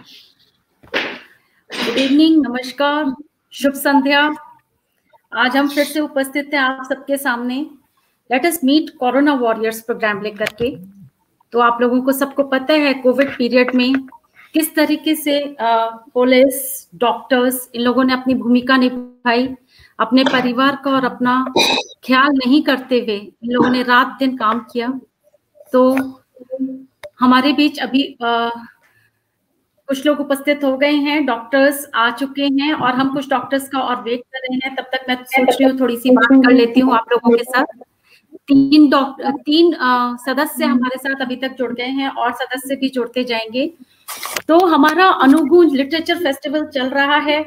Good evening, नमस्कार, शुभ संध्या। आज हम फिर से उपस्थित हैं आप सबके सामने let us meet corona warriors programme लेकर के। तो आप लोगों को सबको पता है कोविड पीरियड में किस तरीके से पुलिस, डॉक्टर्स, इन लोगों ने अपनी भूमिका निभाई। अपने परिवार का और अपना ख्याल नहीं करते हुए इन लोगों ने रात दिन काम किया। तो हमारे बीच अभी कुछ लोग उपस्थित हो गए हैं, डॉक्टर्स आ चुके हैं और हम कुछ डॉक्टर्स का और वेट कर रहे हैं। तब तक मैं सोच रही हूँ थोड़ी सी बात कर लेती हूँ आप लोगों के साथ। तीन सदस्य हमारे साथ अभी तक जुड़ गए हैं और सदस्य भी जुड़ते जाएंगे। तो हमारा अनुगूंज लिटरेचर फेस्टिवल चल रहा है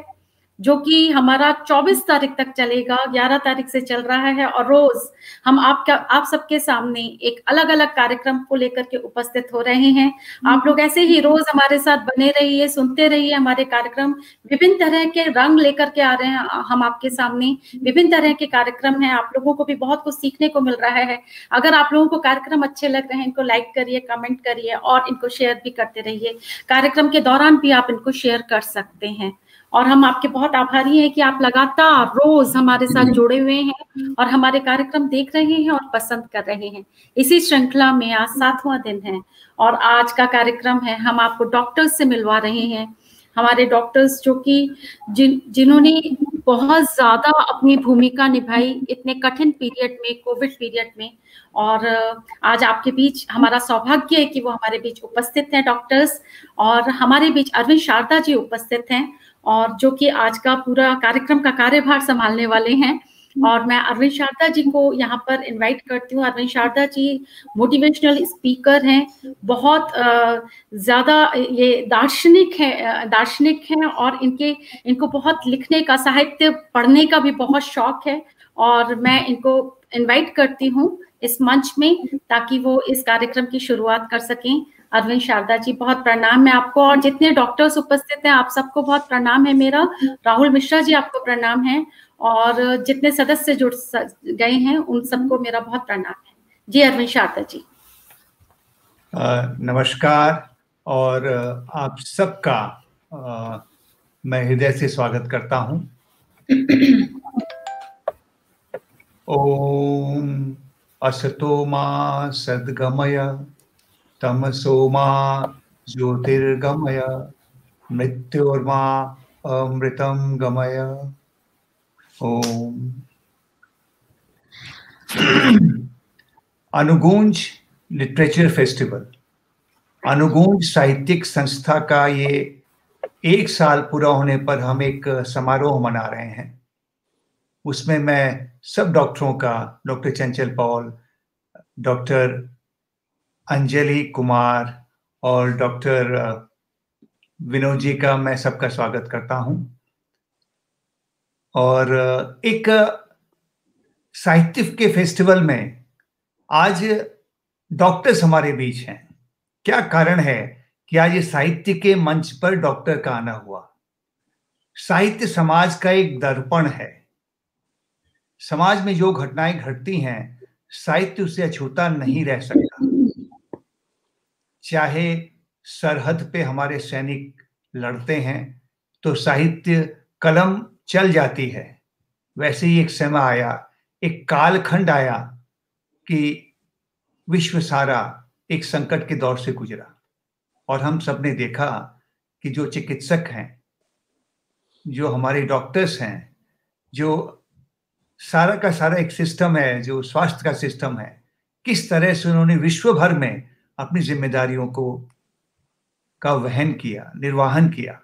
जो कि हमारा 24 तारीख तक चलेगा, 11 तारीख से चल रहा है और रोज हम आप सबके सामने एक अलग अलग कार्यक्रम को लेकर के उपस्थित हो रहे हैं। आप लोग ऐसे ही रोज हमारे साथ बने रहिए, सुनते रहिए हमारे कार्यक्रम। विभिन्न तरह के रंग लेकर के आ रहे हैं हम आपके सामने, विभिन्न तरह के कार्यक्रम हैं। आप लोगों को भी बहुत कुछ सीखने को मिल रहा है। अगर आप लोगों को कार्यक्रम अच्छे लग रहे हैं, इनको लाइक करिए, कमेंट करिए और इनको शेयर भी करते रहिए। कार्यक्रम के दौरान भी आप इनको शेयर कर सकते हैं और हम आपके बहुत आभारी हैं कि आप लगातार रोज हमारे साथ जुड़े हुए हैं और हमारे कार्यक्रम देख रहे हैं और पसंद कर रहे हैं। इसी श्रृंखला में आज 7वां दिन है और आज का कार्यक्रम है, हम आपको डॉक्टर्स से मिलवा रहे हैं। हमारे डॉक्टर्स जो कि जिन्होंने बहुत ज्यादा अपनी भूमिका निभाई इतने कठिन पीरियड में, कोविड पीरियड में। और आज आपके बीच हमारा सौभाग्य है कि वो हमारे बीच उपस्थित हैं डॉक्टर्स। और हमारे बीच अरविंद शारदा जी उपस्थित हैं और जो कि आज का पूरा कार्यक्रम का कार्यभार संभालने वाले हैं। और मैं अरविंद शारदा जी को यहाँ पर इनवाइट करती हूँ। अरविंद शारदा जी मोटिवेशनल स्पीकर हैं, बहुत ज्यादा ये दार्शनिक हैं और इनको बहुत लिखने का, साहित्य पढ़ने का भी बहुत शौक है। और मैं इनको इनवाइट करती हूँ इस मंच में ताकि वो इस कार्यक्रम की शुरुआत कर सकें। अरविंद शारदा जी, बहुत प्रणाम है आपको और जितने डॉक्टर्स उपस्थित हैं आप सबको बहुत प्रणाम है मेरा। राहुल मिश्रा जी, आपको प्रणाम है और जितने सदस्य जुड़ गए हैं उन सबको मेरा बहुत प्रणाम है। जी अरविंद शारदा जी। नमस्कार और आप सबका मैं हृदय से स्वागत करता हूं। ओम असतो मा सद्गमय तमसो मा ज्योतिर्गमय मृत्योर्मा अमृतम गमय। ओम। अनुगूंज लिटरेचर फेस्टिवल, अनुगूंज साहित्यिक संस्था का ये 1 साल पूरा होने पर हम एक समारोह मना रहे हैं। उसमें मैं सब डॉक्टरों का, डॉक्टर चंचल पॉल, डॉक्टर अंजलि कुमार और डॉक्टर विनोद जी का मैं सबका स्वागत करता हूं। और एक साहित्य के फेस्टिवल में आज डॉक्टर्स हमारे बीच हैं। क्या कारण है कि आज ये साहित्य के मंच पर डॉक्टर का आना हुआ? साहित्य समाज का एक दर्पण है। समाज में जो घटनाएं घटती हैं, साहित्य उसे अछूता नहीं रह सकता। चाहे सरहद पे हमारे सैनिक लड़ते हैं तो साहित्य कलम चल जाती है। वैसे ही एक समय आया, एक कालखंड आया कि विश्व सारा एक संकट के दौर से गुजरा और हम सब ने देखा कि जो चिकित्सक हैं, जो हमारे डॉक्टर्स हैं, जो सारा का सारा एक सिस्टम है, जो स्वास्थ्य का सिस्टम है, किस तरह से उन्होंने विश्व भर में अपनी जिम्मेदारियों का वहन किया, निर्वाहन किया।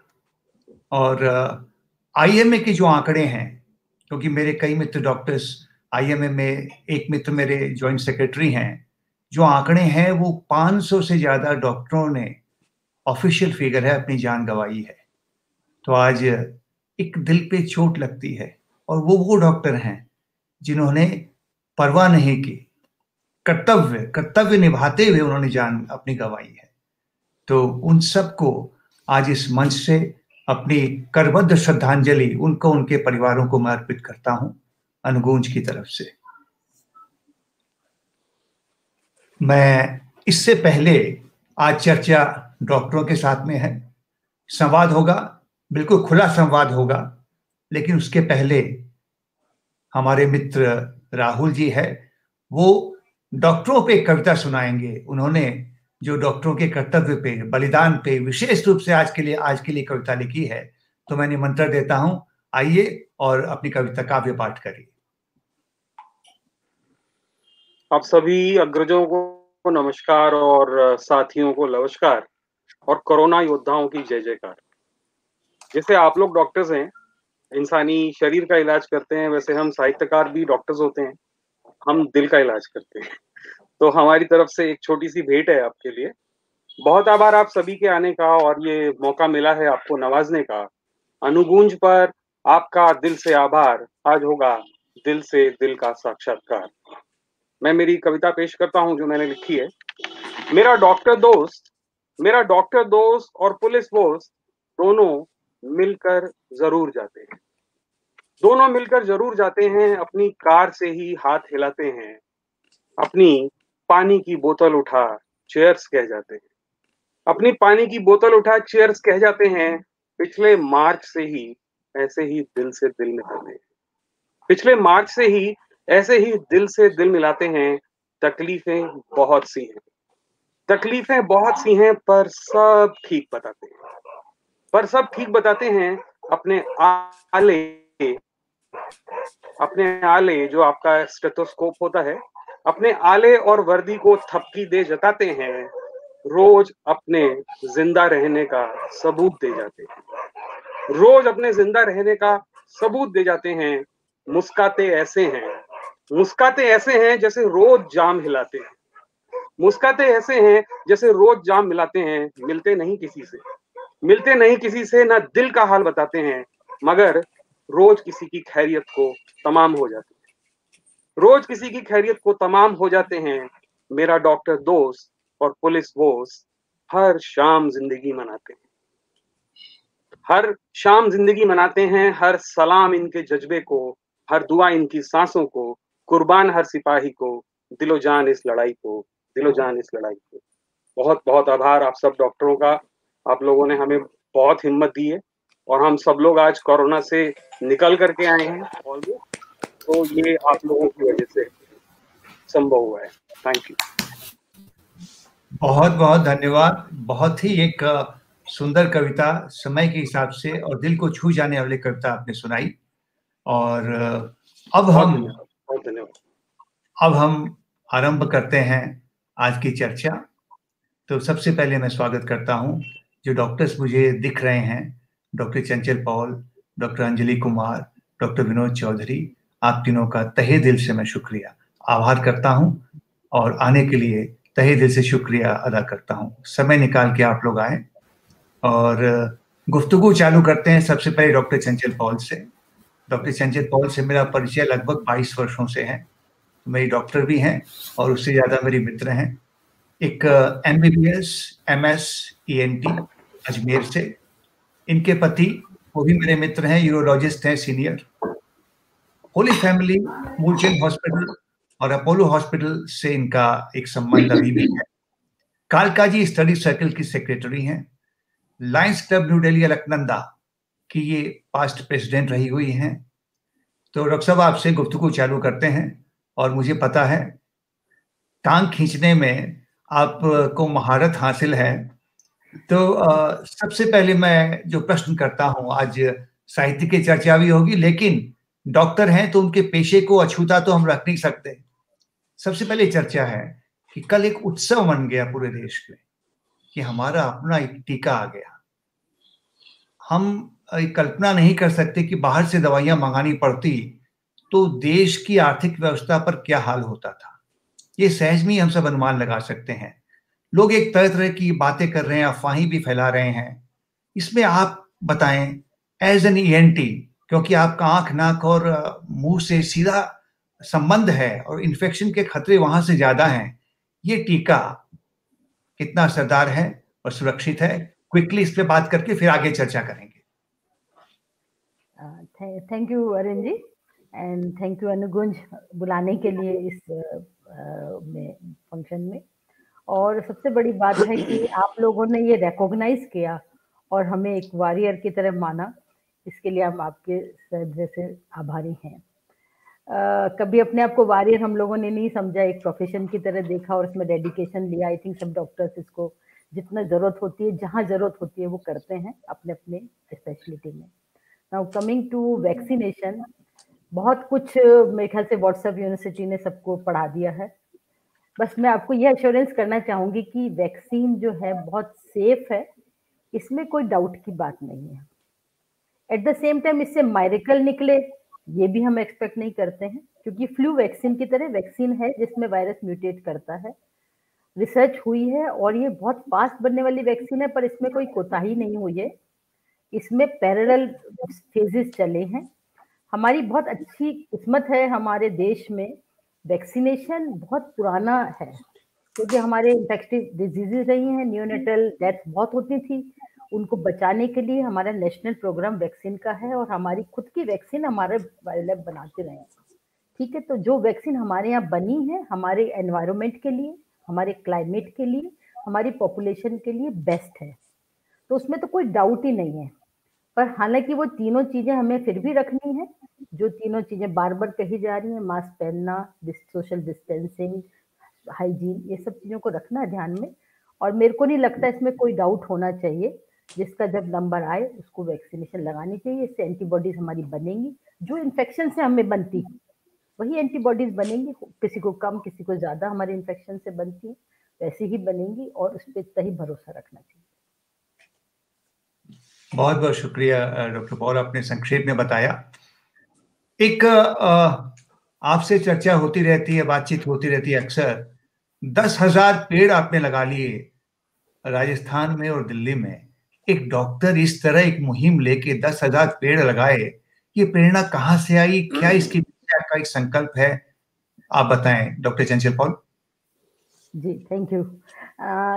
और आईएमए के जो आंकड़े हैं, क्योंकि मेरे कई मित्र डॉक्टर्स आईएमए में, एक मित्र मेरे जॉइंट सेक्रेटरी हैं, जो आंकड़े हैं वो 500 से ज्यादा डॉक्टरों ने, ऑफिशियल फिगर है, अपनी जान गंवाई है। तो आज एक दिल पे चोट लगती है और वो डॉक्टर हैं जिन्होंने परवाह नहीं की, कर्तव्य निभाते हुए उन्होंने जान अपनी गंवाई है। तो उन सबको आज इस मंच से अपनी करबद्ध श्रद्धांजलि उनको, उनके परिवारों को मैं अर्पित करता हूं अनुगूंज की तरफ से। मैं इससे पहले, आज चर्चा डॉक्टरों के साथ में है संवाद होगा, बिल्कुल खुला संवाद होगा, लेकिन उसके पहले हमारे मित्र राहुल जी है, वो डॉक्टरों पे एक कविता सुनाएंगे। उन्होंने जो डॉक्टरों के कर्तव्य पे, बलिदान पे विशेष रूप से आज के लिए कविता लिखी है। तो मैं निमंत्रण देता हूं, आइए और अपनी कविता काव्य पाठ करिए। आप सभी अग्रजों को नमस्कार और साथियों को नमस्कार और कोरोना योद्धाओं की जय जयकार। जैसे आप लोग डॉक्टर्स हैं, इंसानी शरीर का इलाज करते हैं, वैसे हम साहित्यकार भी डॉक्टर्स होते हैं, हम दिल का इलाज करते हैं। तो हमारी तरफ से एक छोटी सी भेंट है आपके लिए। बहुत आभार आप सभी के आने का और ये मौका मिला है आपको नवाजने का। अनुगूंज पर आपका दिल से आभार, आज होगा दिल से दिल का साक्षात्कार। मैं मेरी कविता पेश करता हूं जो मैंने लिखी है। मेरा डॉक्टर दोस्त और पुलिस दोस्त दोनों मिलकर जरूर जाते हैं। दोनों मिलकर जरूर जाते हैं, अपनी कार से ही हाथ हिलाते हैं। अपनी पानी की बोतल उठा चेयर्स कह जाते हैं। अपनी पानी की बोतल उठा चेयर्स कह जाते हैं। पिछले मार्च से ही ऐसे ही दिल से दिल मिलाते हैं। पिछले मार्च से ही ऐसे ही दिल से दिल मिलाते हैं। तकलीफें बहुत सी हैं, तकलीफें बहुत सी हैं, पर सब ठीक बताते हैं। पर सब ठीक बताते हैं। अपने आले अपने आले जो आपका स्टेथोस्कोप होता है, अपने आले और वर्दी को थपकी दे जताते हैं। रोज अपने जिंदा रहने का सबूत दे जाते हैं। रोज अपने जिंदा रहने का सबूत दे जाते हैं। मुस्काते ऐसे हैं, मुस्काते ऐसे हैं जैसे रोज जाम हिलाते हैं। मुस्काते ऐसे हैं जैसे रोज जाम मिलाते हैं। मिलते नहीं किसी से, मिलते नहीं किसी से, ना दिल का हाल बताते हैं, मगर रोज किसी की खैरियत को तमाम हो जाते हैं। रोज किसी की खैरियत को तमाम हो जाते हैं। मेरा डॉक्टर दोस्त और पुलिस दोस्त हर शाम जिंदगी मनाते हैं। हर शाम जिंदगी मनाते हैं। हर सलाम इनके जज्बे को, हर दुआ इनकी सांसों को, कुर्बान हर सिपाही को, दिलो जान इस लड़ाई को, दिलो जान इस लड़ाई को। बहुत बहुत आभार आप सब डॉक्टरों का। आप लोगों ने हमें बहुत हिम्मत दी है और हम सब लोग आज कोरोना से निकल करके आए हैं ऑलमोस्ट। तो ये आप लोगों की वजह से संभव हुआ है। Thank you. बहुत बहुत धन्यवाद। बहुत ही एक सुंदर कविता, समय के हिसाब से और दिल को छू जाने वाली कविता आपने सुनाई। और अब हम आरंभ करते हैं आज की चर्चा। तो सबसे पहले मैं स्वागत करता हूं जो डॉक्टर्स मुझे दिख रहे हैं, doctor Chanchal Paul, doctor Anjali Kumar, doctor Vinod Chaudhary. आप तीनों का तहे दिल से मैं शुक्रिया आभार करता हूं और आने के लिए तहे दिल से शुक्रिया अदा करता हूं। समय निकाल के आप लोग आए और गुफ्तगू चालू करते हैं। सबसे पहले डॉक्टर चंचल पॉल से। डॉक्टर चंचल पॉल से मेरा परिचय लगभग 22 वर्षों से है। मेरी डॉक्टर भी हैं और उससे ज़्यादा मेरी मित्र हैं। एक MBBS MS ENT अजमेर से। इनके पति वो भी मेरे मित्र हैं, यूरोलॉजिस्ट हैं senior. Holi family Moolchand hospital और अपोलो हॉस्पिटल से इनका एक संबंध अभी भी है। कालकाजी स्टडी सर्कल की सेक्रेटरी हैं। Lions club new Delhi Alaknanda की ये पास्ट प्रेसिडेंट रही हुई हैं। तो डॉक्टर साहब आपसे गुफ्तगू चालू करते हैं और मुझे पता है टांग खींचने में आपको महारत हासिल है। तो सबसे पहले मैं जो प्रश्न करता हूं, आज साहित्य की चर्चा भी होगी, लेकिन डॉक्टर हैं तो उनके पेशे को अछूता तो हम रख नहीं सकते। सबसे पहले चर्चा है कि कल एक उत्सव बन गया पूरे देश में कि हमारा अपना एक टीका आ गया। हम कल्पना नहीं कर सकते कि बाहर से दवाइयां मंगानी पड़ती तो देश की आर्थिक व्यवस्था पर क्या हाल होता था। ये सहज में हम सब अनुमान लगा सकते हैं। लोग एक तरह तरह की बातें कर रहे हैं, अफवाहें भी फैला रहे हैं। इसमें आप बताएं एज एन ENT, क्योंकि आपका आंख नाक और मुंह से सीधा संबंध है और इन्फेक्शन के खतरे वहां से ज्यादा हैं, ये टीका कितना असरदार है और सुरक्षित है? क्विकली इस पे बात करके फिर आगे चर्चा करेंगे। Thank you Arun ji and thank you Anugunj बुलाने के लिए इस फंक्शन में। और सबसे बड़ी बात है कि आप लोगों ने ये रिकॉग्नाइज किया और हमें एक वॉरियर की तरह माना, इसके लिए हम आपके हृदय से आभारी हैं। कभी अपने आप को वॉरियर हम लोगों ने नहीं समझा, एक प्रोफेशन की तरह देखा और उसमें डेडिकेशन लिया। आई थिंक सब डॉक्टर्स इसको जितना जरूरत होती है, जहाँ जरूरत होती है, वो करते हैं अपने अपने स्पेशलिटी में। नाउ कमिंग टू वैक्सीनेशन, बहुत कुछ मेरे ख्याल से व्हाट्सएप यूनिवर्सिटी ने सबको पढ़ा दिया है। बस मैं आपको यह एश्योरेंस करना चाहूंगी कि वैक्सीन जो है बहुत सेफ है, इसमें कोई डाउट की बात नहीं है। एट द सेम टाइम इससे मायरिकल निकले ये भी हम एक्सपेक्ट नहीं करते हैं, क्योंकि फ्लू वैक्सीन की तरह वैक्सीन है जिसमें वायरस म्यूटेट करता है। रिसर्च हुई है और ये बहुत फास्ट बनने वाली वैक्सीन है, पर इसमें कोई कोताही नहीं हुई है। इसमें पैरेलल फेजेस चले हैं। हमारी बहुत अच्छी किस्मत है हमारे देश में, वैक्सीनेशन बहुत पुराना है, क्योंकि हमारे इन्फेक्टिव डिजीजेज रही हैं, नियोनेटल डेथ बहुत होती थी, उनको बचाने के लिए हमारा नेशनल प्रोग्राम वैक्सीन का है और हमारी खुद की वैक्सीन हमारे बायोलैब बनाते रहे। ठीक है, तो जो वैक्सीन हमारे यहाँ बनी है हमारे एनवायरनमेंट के लिए, हमारे क्लाइमेट के लिए, हमारी पॉपुलेशन के लिए बेस्ट है, तो उसमें तो कोई डाउट ही नहीं है। पर हालांकि वो तीनों चीजें हमें फिर भी रखनी है, जो तीनों चीजें बार बार कही जा रही हैं, मास्क पहनना, सोशल डिस्टेंसिंग, हाइजीन, ये सब चीजों को रखना है ध्यान में। और मेरे को नहीं लगता इसमें कोई डाउट होना चाहिए, जिसका जब नंबर आए उसको वैक्सीनेशन लगानी चाहिए। इससे एंटीबॉडीज हमारी बनेंगी, जो इन्फेक्शन से हमें बनती वही एंटीबॉडीज बनेंगी, किसी को कम किसी को ज्यादा हमारे इन्फेक्शन से बनती है, वैसी ही बनेंगी, और उस पर इतना ही भरोसा रखना चाहिए। बहुत बहुत शुक्रिया डॉक्टर पॉल, आपने संक्षेप में बताया। एक आपसे चर्चा होती रहती है, बातचीत होती रहती है अक्सर। 10,000 पेड़ आपने लगा लिए राजस्थान में और दिल्ली में। एक डॉक्टर इस तरह एक मुहिम लेके 10,000 पेड़ लगाए, ये प्रेरणा कहाँ से आई? क्या इसकी का एक संकल्प है? आप बताएं doctor Chanchal Paul. Ji thank you.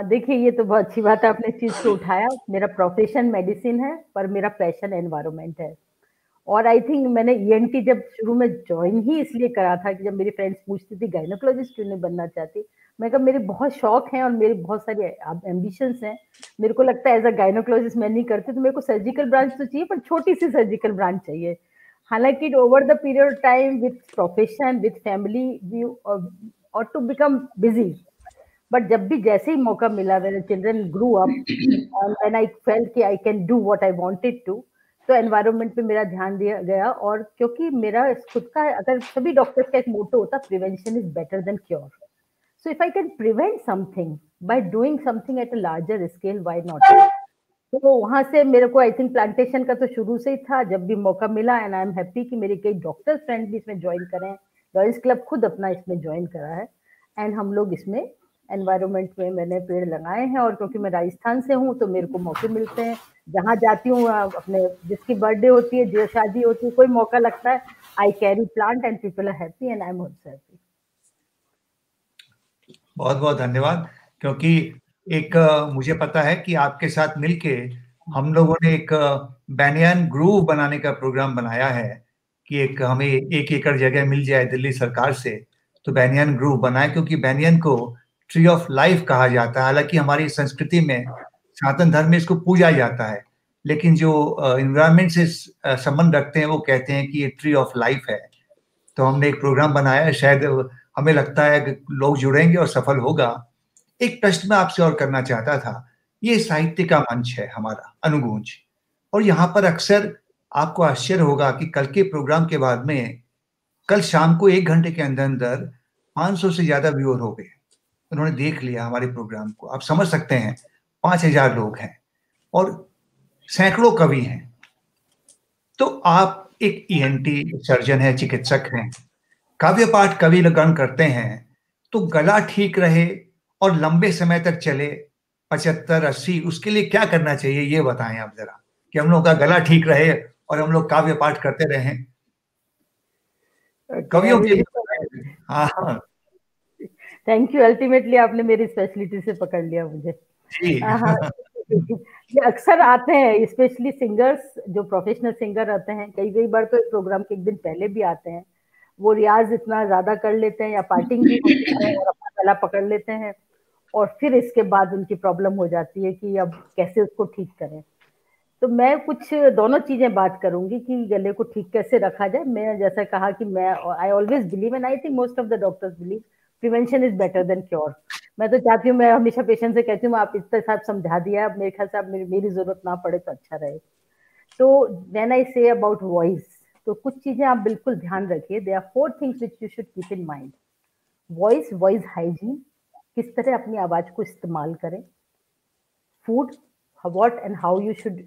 देखिए, ये तो बहुत अच्छी बात है आपने इस चीज को उठाया। मेरा प्रोफेशन मेडिसिन है, पर मेरा पैशन एनवायरनमेंट है। और आई थिंक मैंने ईएनटी जब शुरू में ज्वाइन ही इसलिए करा था कि जब मेरी फ्रेंड्स पूछती थी गायनोकोलॉजिस्ट क्यों नहीं बनना चाहती, मैं कहा मेरे बहुत शौक हैं और मेरे बहुत सारे एम्बिशंस हैं। मेरे को लगता है एज अ गायनोकोलॉजिस्ट मैं नहीं करती, तो मेरे को सर्जिकल ब्रांच तो चाहिए, पर छोटी सी सर्जिकल ब्रांच चाहिए। हालांकि over the period of time with profession with family view और टू बिकम बिजी, बट जब भी जैसे ही मौका मिला, मेरे children grew up and when I felt कि I can do what I wanted to, तो एनवायरनमेंट पे मेरा ध्यान दिया गया। और क्योंकि मेरा खुद का, अगर सभी डॉक्टर्स का एक मोटो होता, prevention is better than cure. So if I can prevent something by doing something at a larger scale, why not. तो वहां से मेरे को आई थिंक प्लांटेशन का तो शुरू से ही था, जब भी मौका मिला। एंड आई एम हैप्पी कि मेरे कई डॉक्टर फ्रेंड भी इसमें ज्वाइन करें। लॉयंस क्लब खुद अपना इसमें ज्वाइन करा है, एंड हम लोग इसमें एनवायरनमेंट में मैंने पेड़ लगाए हैं। और क्योंकि मैं राजस्थान से हूँ, तो मेरे को मौके मिलते हैं, जहाँ जाती हूँ अपने जिसकी बर्थडे होती है, जो शादी होती है, कोई मौका लगता है, I carry plant and people are happy and I am also happy. बहुत बहुत धन्यवाद। क्योंकि एक मुझे पता है कि आपके साथ मिलके हम लोगों ने एक बैनियन ग्रूव बनाने का प्रोग्राम बनाया है कि एक हमें 1 एकड़ जगह मिल जाए दिल्ली सरकार से, तो बैनियन ग्रूव बनाए। क्योंकि बैनियन को ट्री ऑफ लाइफ कहा जाता है। हालांकि हमारी संस्कृति में, सनातन धर्म में इसको पूजा जाता है, लेकिन जो एनवायरनमेंट से संबंध रखते हैं वो कहते हैं कि ये ट्री ऑफ लाइफ है। तो हमने एक प्रोग्राम बनाया है, शायद हमें लगता है कि लोग जुड़ेंगे और सफल होगा। एक प्रश्न मैं आपसे और करना चाहता था। ये साहित्य का मंच है हमारा अनुगूंज, और यहाँ पर अक्सर आपको आश्चर्य होगा कि कल के प्रोग्राम के बाद में, कल शाम को 1 घंटे के अंदर अंदर 500 से ज्यादा व्यूअर हो गए। उन्होंने देख लिया हमारे प्रोग्राम को। आप समझ सकते हैं, 5,000 लोग हैं और सैकड़ों कवि हैं। तो आप एक ईएनटी सर्जन है, चिकित्सक हैं, काव्य पाठ कवि गण करते हैं, तो गला ठीक रहे और लंबे समय तक चले, 75-80, उसके लिए क्या करना चाहिए ये बताएं आप जरा, कि हम लोग का गला ठीक रहे और हम लोग काव्य पाठ करते रहें कवियों के लिए। हाँ, थैंक यू। अल्टीमेटली आपने मेरी स्पेशलिटी से पकड़ लिया मुझे। जी। हाँ, ये अक्सर आते हैं, स्पेशली सिंगर्स, जो प्रोफेशनल सिंगर आते हैं, कई बार तो प्रोग्राम के 1 दिन पहले भी आते हैं। वो रियाज इतना ज्यादा कर लेते हैं या पार्टिंग भी होती है और अपना गला पकड़ लेते हैं, और फिर इसके बाद उनकी प्रॉब्लम हो जाती है कि अब कैसे उसको ठीक करें। तो मैं कुछ दोनों चीजें बात करूंगी कि गले को ठीक कैसे रखा जाए। मैं जैसा कहा कि मैं I always believe and I think most of the doctors believe prevention is better than cure. मैं तो चाहती हूँ, मैं हमेशा पेशेंट से कहती हूँ आप इतना साहब समझा दिया, अब मेरे ख्याल से अब मेरी जरूरत ना पड़े तो अच्छा रहे। तो when I say about voice, तो कुछ चीजें आप बिल्कुल ध्यान रखिए। There are 4 things which you should keep in mind. Voice hygiene, किस तरह अपनी आवाज को इस्तेमाल करें। Food, what and how you should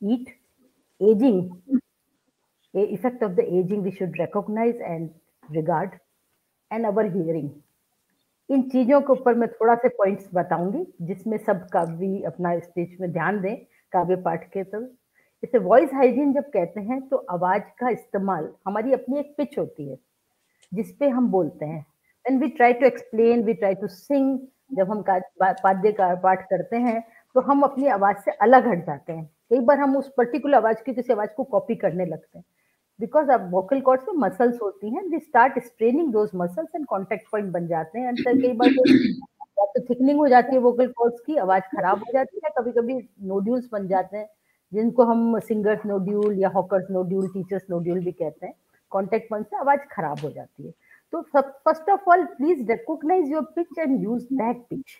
eat. Aging, a effect of the aging we should recognize and regard. And our hearing. इन चीजों के ऊपर मैं थोड़ा से पॉइंट्स बताऊंगी जिसमें सब काव्य अपना स्पीच में ध्यान दें, काव्य पाठ के। तो इसे वॉइस हाइजीन जब कहते हैं तो आवाज का इस्तेमाल, हमारी अपनी एक पिच होती है जिसपे हम बोलते हैं। When we try to explain, we try to sing, जब हम पाद्य का पाठ करते हैं तो हम अपनी आवाज से अलग हट जाते हैं। कई बार हम उस पर्टिकुलर आवाज की किसी आवाज को कॉपी करने लगते हैं बिकॉज अब वोकल कॉर्ड्स में मसल्स होती हैं, we start straining those muscles and contact point बन जाते हैं। कई बार तो थिकनिंग हो जाती है वोकल कॉर्ड्स की, आवाज खराब हो जाती है। कभी कभी नोड्यूल्स बन जाते हैं जिनको हम सिंगर्स नोड्यूल या हॉकर्स नोड्यूल, टीचर्स नोड्यूल भी कहते हैं। कॉन्टेक्ट पॉइंट से आवाज खराब हो जाती है। तो first of all please recognise your pitch and use that pitch.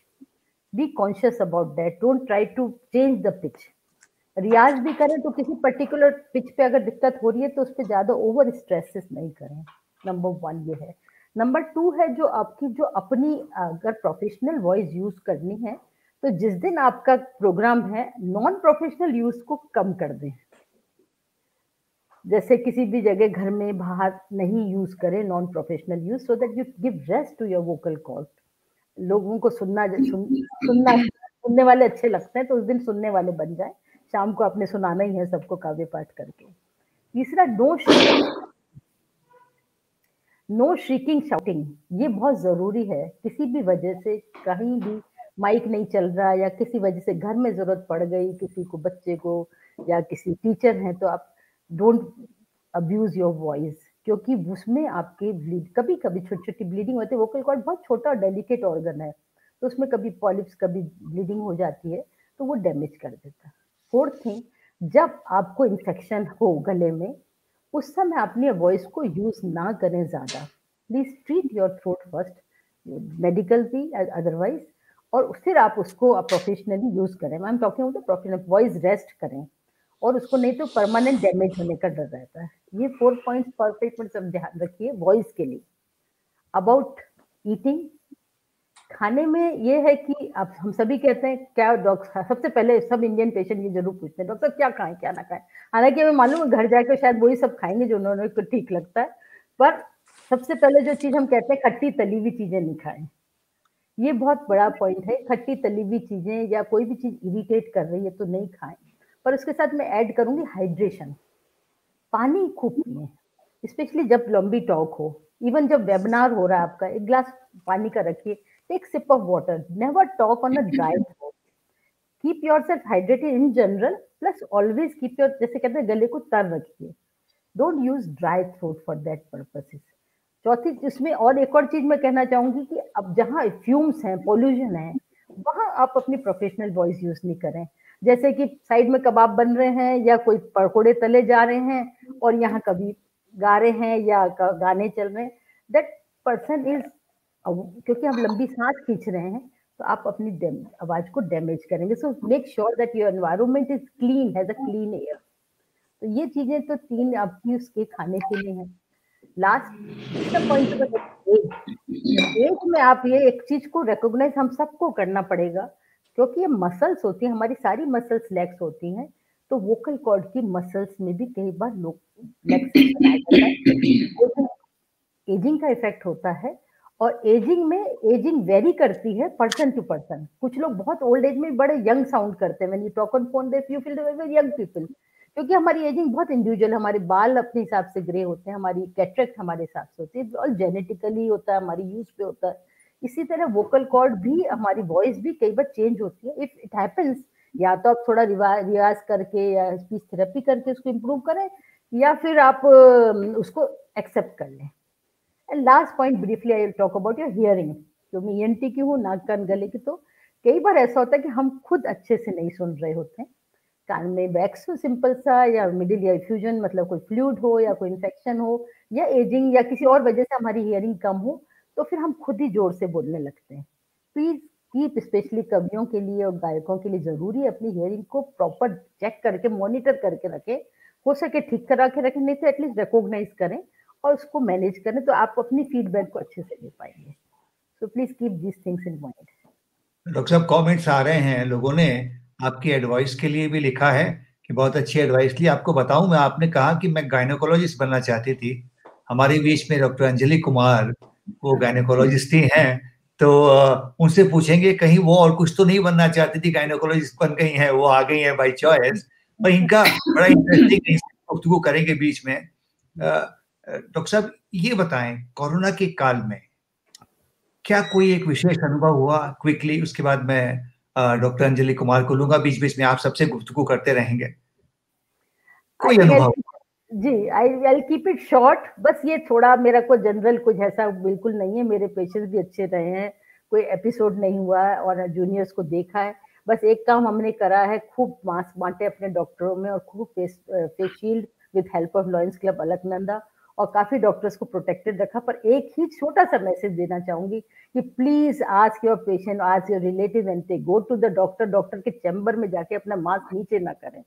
Be conscious about that, don't try to change the pitch. रियाज भी करें तो किसी पर्टिकुलर पिच पे अगर दिक्कत हो रही है तो उस पर ज्यादा ओवर स्ट्रेसेस नहीं करें। नंबर 1 ये है। नंबर 2 है जो आपकी जो अपनी अगर प्रोफेशनल वॉइस यूज करनी है तो जिस दिन आपका प्रोग्राम है नॉन प्रोफेशनल यूज को कम कर दें। जैसे किसी भी जगह घर में बाहर नहीं यूज करें non professional use, so that you give rest to your vocal cord. लोगों को सुनने वाले अच्छे लगते हैं तो उस दिन सुनने वाले बन जाए। शाम को आपने सुनाना ही है सबको काव्य पाठ करके। तीसरा, नो श्रीकिंग शाउटिंग, ये बहुत जरूरी है। किसी भी वजह से कहीं भी माइक नहीं चल रहा या किसी वजह से घर में जरूरत पड़ गई किसी को, बच्चे को या किसी टीचर हैं, तो आप डोंट अब्यूज योर वॉइस, क्योंकि उसमें आपके कभी कभी छोटी छोटी ब्लीडिंग होती है। वोकल कॉर्ड बहुत छोटा और डेलिकेट ऑर्गन है तो उसमें कभी पॉलिप्स, कभी ब्लीडिंग हो जाती है तो वो डैमेज कर देता है। 4th थिंग, जब आपको इन्फेक्शन हो गले में उस समय अपनी वॉइस को यूज ना करें ज्यादा। Please treat your throat first, medical भी अदरवाइज, और फिर आप उसको प्रोफेशनली यूज करें। I am talking about professional voice, rest करें और उसको नहीं तो परमानेंट डैमेज होने का डर रहता है। ये 4 पॉइंट्स परफेक्ट सब ध्यान रखिए वॉइस के लिए। अबाउट ईटिंग, खाने में ये है कि अब हम सभी कहते हैं क्या डॉक्टर, सबसे पहले सब इंडियन पेशेंट ये जरूर पूछते हैं डॉक्टर क्या खाएं क्या ना खाएं। हालांकि हमें मालूम है घर जाकर शायद वही सब खाएंगे जो उन्होंने को ठीक लगता है, पर सबसे पहले जो चीज हम कहते हैं खट्टी तली हुई चीजें नहीं खाएं। ये बहुत बड़ा पॉइंट है। खट्टी तली हुई चीजें या कोई भी चीज इरिटेट कर रही है तो नहीं खाएं। पर उसके साथ मैं ऐड करूंगी हाइड्रेशन, पानी खूब पिए, स्पेशली जब लंबी टॉक हो। इवन जब वेबिनार हो रहा है आपका, एक ग्लास पानी का रखिए, take sip of water, never talk on a dry throat, keep yourself hydrated in general, plus always keep your, जैसे कहते हैं गले को तर रखिए, don't use dry throat for that purposes. चौथी, इसमें और एक और चीज मैं कहना चाहूंगी कि अब जहाँ फ्यूम्स हैं, पोल्यूशन है, वहां आप अपनी प्रोफेशनल वॉइस यूज नहीं करें। जैसे कि साइड में कबाब बन रहे हैं या कोई पकौड़े तले जा रहे हैं और यहाँ कभी गा रहे हैं या गाने चल रहे हैं, दैट पर्सन इज, क्योंकि हम लंबी सांस खींच रहे हैं तो आप अपनी आवाज को डैमेज करेंगे। So make sure that your environment is clean, has a clean air. तो ये चीजें तो 3 आपकी उसके खाने के लिए हैं। लास्ट पॉइंट, एज में आप ये एक चीज को रिकॉग्नाइज हम सबको करना पड़ेगा, क्योंकि ये मसल्स होती हैं, हमारी सारी मसल्स लेग्स होती हैं, तो वोकल कॉर्ड की मसल्स में भी कई बार एजिंग का इफेक्ट होता है। और एजिंग वेरी करती है पर्सन टू पर्सन। कुछ लोग बहुत ओल्ड एज में बड़े यंग साउंड करते हैं, when you talk on phone they you feel very young people, क्योंकि हमारी एजिंग बहुत इंडिविजुअल, हमारे बाल अपने हिसाब से ग्रे होते हैं, हमारी कैटरेक्ट हमारे हिसाब से होती है, और जेनेटिकली होता है, हमारी यूज पे होता है। इसी तरह वोकल कॉर्ड भी, हमारी वॉइस भी कई बार चेंज होती है। इफ इट हैपेंस, या तो आप थोड़ा रियाज करके या स्पीच थेरेपी करके उसको इम्प्रूव करें, या फिर आप उसको एक्सेप्ट कर लें। And last point, briefly I will talk about your hearing. जो मैं ENT की हूँ, नाक कान गले की, तो कई बार ऐसा होता है कि हम खुद अच्छे से नहीं सुन रहे होते हैं। कान में वैक्स हो सिंपल सा, या मिडिल ईयर फ्यूजन मतलब कोई फ्लूइड हो, या कोई इन्फेक्शन हो, या एजिंग या किसी और वजह से हमारी हियरिंग कम हो, तो फिर हम खुद ही जोर से बोलने लगते हैं। प्लीज कीप, स्पेशली कवियों के लिए और गायकों के लिए जरूरी है अपनी हियरिंग को प्रॉपर चेक करके मॉनिटर करके रखें, हो सके ठीक करा के रखें, नहीं तो एटलीस्ट रिकॉग्नाइज करें और उसको मैनेज करें, तो आप अपनी फीडबैक को अच्छे से ले पाएंगे। So please keep this things in mind. Doctor साहब, कमेंट्स आ रहे हैं, लोगों ने आपकी एडवाइस के लिए भी लिखा है कि बहुत अच्छी एडवाइस ली। आपको बताऊं, मैं आपने कहा कि मैं गायनेकोलॉजिस्ट बनना चाहती थी। हमारे बीच में डॉक्टर अंजलि कुमार, वो गायनेकोलॉजिस्ट ही हैं, तो उनसे पूछेंगे कहीं वो और कुछ तो नहीं बनना चाहती थी, गायनेकोलॉजिस्ट बन गई हैं, वो आ गई हैं बाय चॉइस। और इनका बड़ा इंटरेस्टिंग गुफ्तगू करेंगे बीच में। डॉक्टर साहब, ये बताएं, कोरोना के काल में क्या कोई एक विशेष अनुभव हुआ क्विकली? उसके बाद मैं डॉक्टर अंजलि कुमार को लूंगा, बीच बीच में आप सबसे गुफ्तगू करते रहेंगे। कोई अनुभव? जी, आई कीप इट शॉर्ट। बस ये थोड़ा मेरा को जनरल कुछ ऐसा बिल्कुल नहीं है, मेरे पेशेंट्स भी अच्छे रहे हैं, कोई एपिसोड नहीं हुआ है और जूनियर्स को देखा है। बस एक काम हमने करा है, खूब मास्क बांटे अपने डॉक्टरों में और खूब face shield with help of lions club Alaknanda, और काफी डॉक्टर्स को प्रोटेक्टेड रखा। पर एक ही छोटा सा मैसेज देना चाहूंगी कि please ask your patient, ask your relative when they go to the doctor, doctor के चैम्बर में जाके अपना मास्क नीचे ना करें।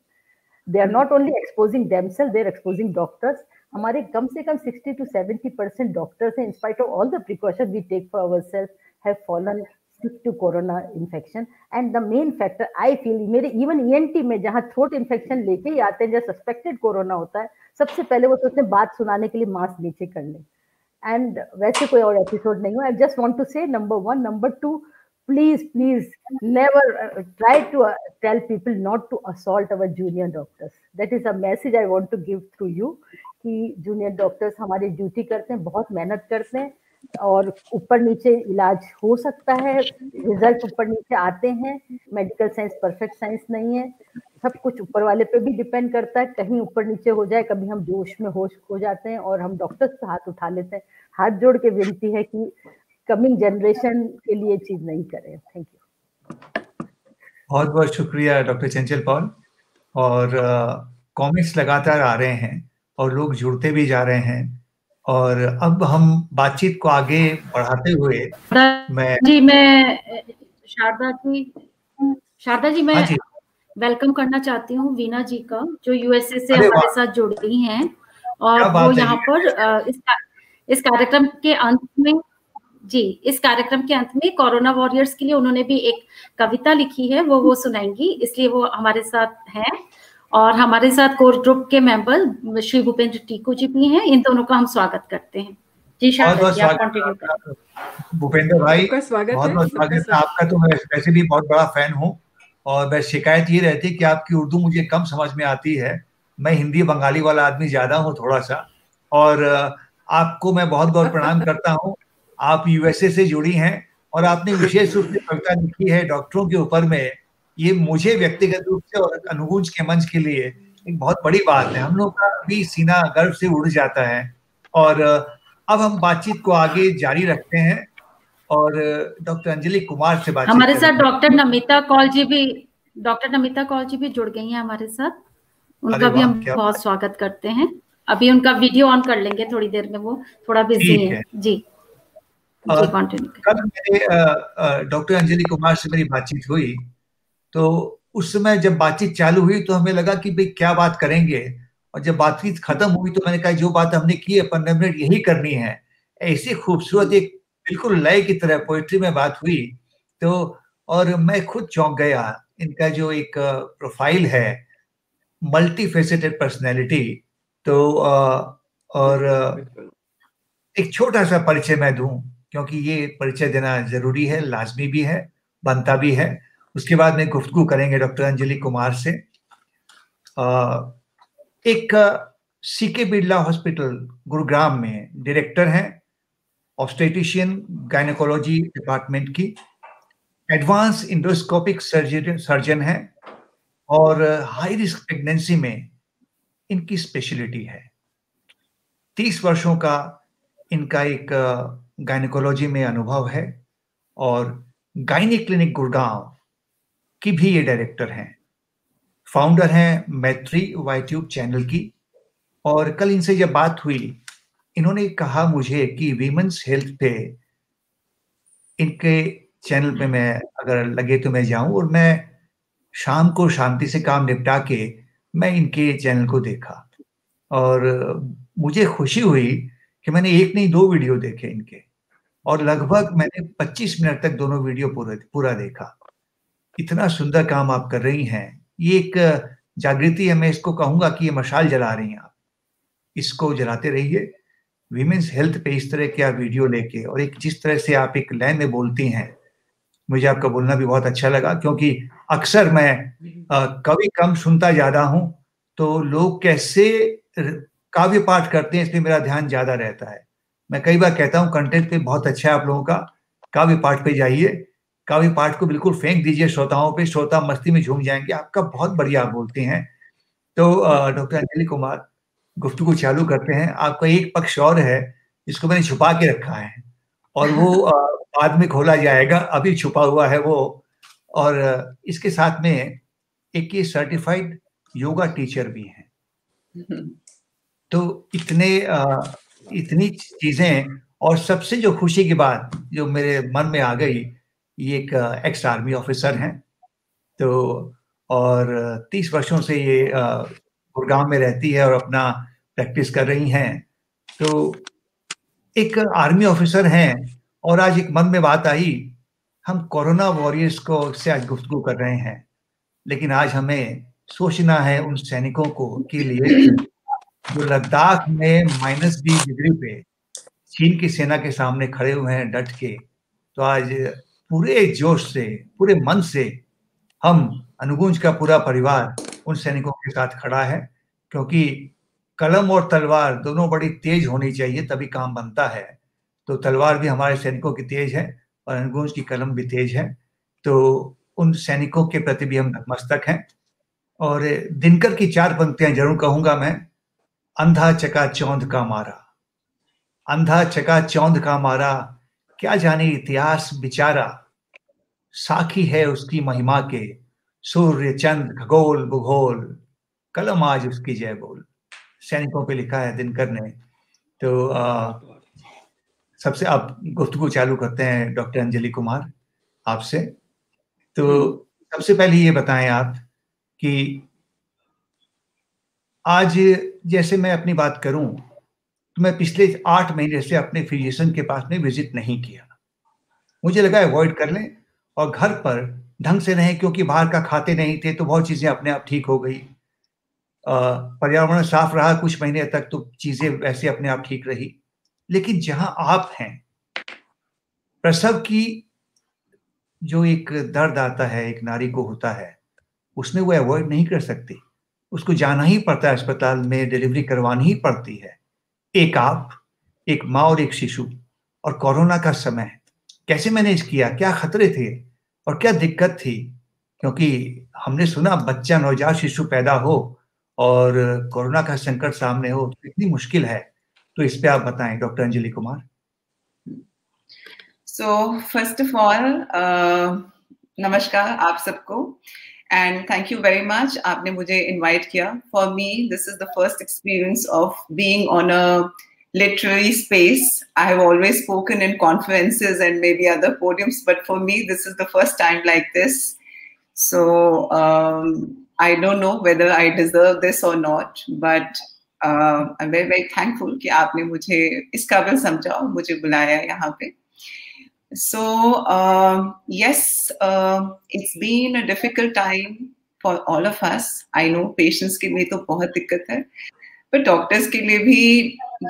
They are not only exposing themselves, they are exposing doctors. हमारे कम से कम 60 to 70% डॉक्टर्स हैं, in spite of all the precautions we take for ourselves, have fallen sick to corona infection. And the main factor I feel, मेरे even ENT में जहाँ throat infection लेके ही आते हैं, जहाँ suspected corona होता है, सबसे पहले वो सोचते हैं बात सुनाने के लिए मास्क नीचे कर लें। And वैसे कोई और एपिसोड नहीं हुआ। I just want to say, number one, number two, please never try to tell people not to assault our junior doctors. That is a message I want to give through you कि junior doctors हमारी duty करते हैं, बहुत मेहनत करते हैं, और ऊपर नीचे इलाज हो सकता है, रिजल्ट ऊपर नीचे आते हैं। मेडिकल साइंस परफेक्ट साइंस नहीं है, सब कुछ ऊपर वाले पे भी डिपेंड करता है। कहीं ऊपर नीचे हो जाए, कभी हम जोश में होश खो जाते हैं और हम डॉक्टर्स पे हाथ उठा लेते हैं। हाथ जोड़ के विनती है कि कमिंग जनरेशन के लिए चीज नहीं करें। Thank you. बहुत बहुत शुक्रिया डॉक्टर चंचल पॉल। और कमेंट्स लगातार आ रहे हैं और लोग जुड़ते भी जा रहे हैं, और अब हम बातचीत को आगे बढ़ाते हुए मैं शारदा जी मैं वेलकम करना चाहती हूँ वीना जी का, जो यूएसए से हमारे साथ जुड़ी हैं, और वो यहाँ पर इस कार्यक्रम के अंत में इस कार्यक्रम के अंत में कोरोना वॉरियर्स के लिए उन्होंने भी एक कविता लिखी है, वो सुनाएंगी, इसलिए वो हमारे साथ हैं। और हमारे साथ कोर ग्रुप के मेंबर श्री भूपेंद्र टीकू जी भी हैं। इन दोनों का हम स्वागत करते हैं। जी शारदा जी, आप कंटिन्यू करें। भूपेंद्र भाई, बहुत बहुत स्वागत है आपका। तो मैं वैसे भी बहुत बड़ा फैन हूँ, और बस शिकायत ये रहती है कि आपकी उर्दू मुझे कम समझ में आती है। मैं हिंदी बंगाली वाला आदमी ज्यादा हूँ थोड़ा सा, और आपको मैं बहुत बहुत प्रणाम करता हूँ। आप यूएसए से जुड़ी हैं और आपने विशेष रूप से कविता लिखी है डॉक्टरों के ऊपर में। ये मुझे व्यक्तिगत रूप से और अनुगूंज के मंच के लिए एक बहुत बड़ी बात है। हम लोग का भी सीना गर्व से उड़ जाता है। और अब हम बातचीत को आगे जारी रखते हैं और डॉक्टर अंजलि कुमार से बातचीत हमारे साथ डॉक्टर नमिता कौल जी भी जुड़ गई हैं हमारे साथ। उनका भी हम बहुत स्वागत करते हैं। अभी उनका वीडियो ऑन कर लेंगे थोड़ी देर में, वो थोड़ा बिजी है। जी कल मेरे डॉक्टर अंजलि कुमार से मेरी बातचीत हुई, तो उस समय जब बातचीत चालू हुई तो हमें लगा कि भाई क्या बात करेंगे, और जब बातचीत खत्म हुई तो मैंने कहा जो बात हमने की है 15 मिनट यही करनी है। ऐसी खूबसूरत एक बिल्कुल लय की तरह पोएट्री में बात हुई, तो और मैं खुद चौंक गया। इनका जो एक प्रोफाइल है, मल्टी फेसेटेड पर्सनैलिटी, तो और एक छोटा सा परिचय मैं दूं, क्योंकि ये परिचय देना जरूरी है, लाजमी भी है, बनता भी है। उसके बाद में गुफ्तगू करेंगे डॉक्टर अंजलि कुमार से। एक सीके बिरला हॉस्पिटल गुरुग्राम में डायरेक्टर हैं, ऑब्स्टेट्रिशियन गायनेकोलॉजी डिपार्टमेंट की, एडवांस इंडोस्कोपिक सर्जन है, और हाई रिस्क प्रेगनेंसी में इनकी स्पेशलिटी है। 30 वर्षों का इनका एक गायनेकोलॉजी में अनुभव है, और गायनी क्लिनिक गुड़गांव की भी ये डायरेक्टर हैं। फाउंडर हैं मैत्री वाईट्यूब चैनल की। और कल इनसे जब बात हुई, इन्होंने कहा मुझे कि वीमेंस हेल्थ पे इनके चैनल पे मैं अगर लगे तो मैं जाऊं, और मैं शाम को शांति से काम निपटा के मैं इनके चैनल को देखा और मुझे खुशी हुई कि मैंने एक नहीं 2 वीडियो देखे इनके, और लगभग मैंने 25 मिनट तक दोनों वीडियो पूरा देखा। इतना सुंदर काम आप कर रही हैं, ये एक जागृति है। मैं इसको कहूंगा कि ये मशाल जला रही हैं आप, इसको जलाते रहिए। वीमेंस हेल्थ पे इस तरह के आप वीडियो लेके, और एक जिस तरह से आप एक लाइन में बोलती हैं, मुझे आपका बोलना भी बहुत अच्छा लगा, क्योंकि अक्सर मैं कवि कम सुनता ज्यादा हूं, तो लोग कैसे काव्य पाठ करते हैं इस पे मेरा ध्यान ज्यादा रहता है। मैं कई बार कहता हूं कंटेंट पे बहुत अच्छा है आप लोगों का, काव्य पाठ पे जाइए, काव्य पाठ को बिल्कुल फेंक दीजिए श्रोताओं पे, श्रोता मस्ती में झूम जाएंगे। आपका बहुत बढ़िया आप बोलते हैं। तो डॉक्टर अंजलि कुमार, गुफ्तगू चालू करते हैं। आपका एक पक्ष और है जिसको मैंने छुपा के रखा है, और वो बाद में खोला जाएगा, अभी छुपा हुआ है वो। और इसके साथ में एक ये सर्टिफाइड योगा टीचर भी हैं। तो इतनी चीजें, और सबसे जो खुशी की बात जो मेरे मन में आ गई, ये एक एक्स आर्मी ऑफिसर हैं, तो और 30 वर्षों से ये गुड़गांव में रहती है और अपना प्रैक्टिस कर रही हैं। तो एक आर्मी ऑफिसर हैं, और आज एक मन में बात आई, हम कोरोना वॉरियर्स को से आज गुफ्तगू कर रहे हैं, लेकिन आज हमें सोचना है उन सैनिकों को के लिए जो लद्दाख में -20 डिग्री पे चीन की सेना के सामने खड़े हुए हैं डट के। तो आज पूरे जोश से, पूरे मन से हम अनुगुंज का पूरा परिवार उन सैनिकों के साथ खड़ा है, क्योंकि कलम और तलवार दोनों बड़ी तेज होनी चाहिए, तभी काम बनता है। तो तलवार भी हमारे सैनिकों की तेज है और अनुगुंज की कलम भी तेज है। तो उन सैनिकों के प्रति भी हम नतमस्तक हैं। और दिनकर की 4 पंक्तियां जरूर कहूंगा मैं। अंधा चका चौंध का मारा, अंधा चका चौंध का मारा, क्या जाने इतिहास बिचारा, साखी है उसकी महिमा के, सूर्य चंद्र खगोल भूगोल, कलम आज उसकी जय बोल। सैनिकों पे लिखा है दिनकर ने। तो सबसे आप गुफ्तगू चालू करते हैं डॉक्टर अंजलि कुमार आपसे। तो सबसे पहले ये बताएं आप कि आज जैसे मैं अपनी बात करूं, तो मैं पिछले 8 महीने से अपने फिजिशियन के पास में विजिट नहीं किया। मुझे लगा अवॉइड कर लें और घर पर ढंग से रहें, क्योंकि बाहर का खाते नहीं थे, तो बहुत चीजें अपने आप ठीक हो गई। पर्यावरण साफ रहा कुछ महीने तक, तो चीजें वैसे अपने आप ठीक रही। लेकिन जहां आप हैं, प्रसव की जो एक दर्द आता है, एक नारी को होता है, उसमें वो अवॉइड नहीं कर सकती, उसको जाना ही पड़ता है अस्पताल में, डिलीवरी करवानी ही पड़ती है। एक आप, एक माँ और एक शिशु, और कोरोना का समय कैसे मैनेज किया, क्या खतरे थे और क्या दिक्कत थी? क्योंकि हमने सुना बच्चा नवजात शिशु पैदा हो और कोरोना का संकट सामने हो, तो इतनी मुश्किल है। तो इस पे आप बताएं doctor Anjali Kumar. So first of all, नमस्कार आप सबको, and thank you very much आपने मुझे invite किया. For me, this is the first experience of being on a literary space. I have always spoken in conferences and maybe other podiums, but for me, this is the first time like this. So I don't know whether I deserve this or not, but I'm very, very thankful कि आपने मुझे इस काबिल समझा और मुझे बुलाया यहाँ पे. So yes, it's been a difficult time for all of us. I know patients के लिए तो बहुत दिक्कत है, पर डॉक्टर्स के लिए भी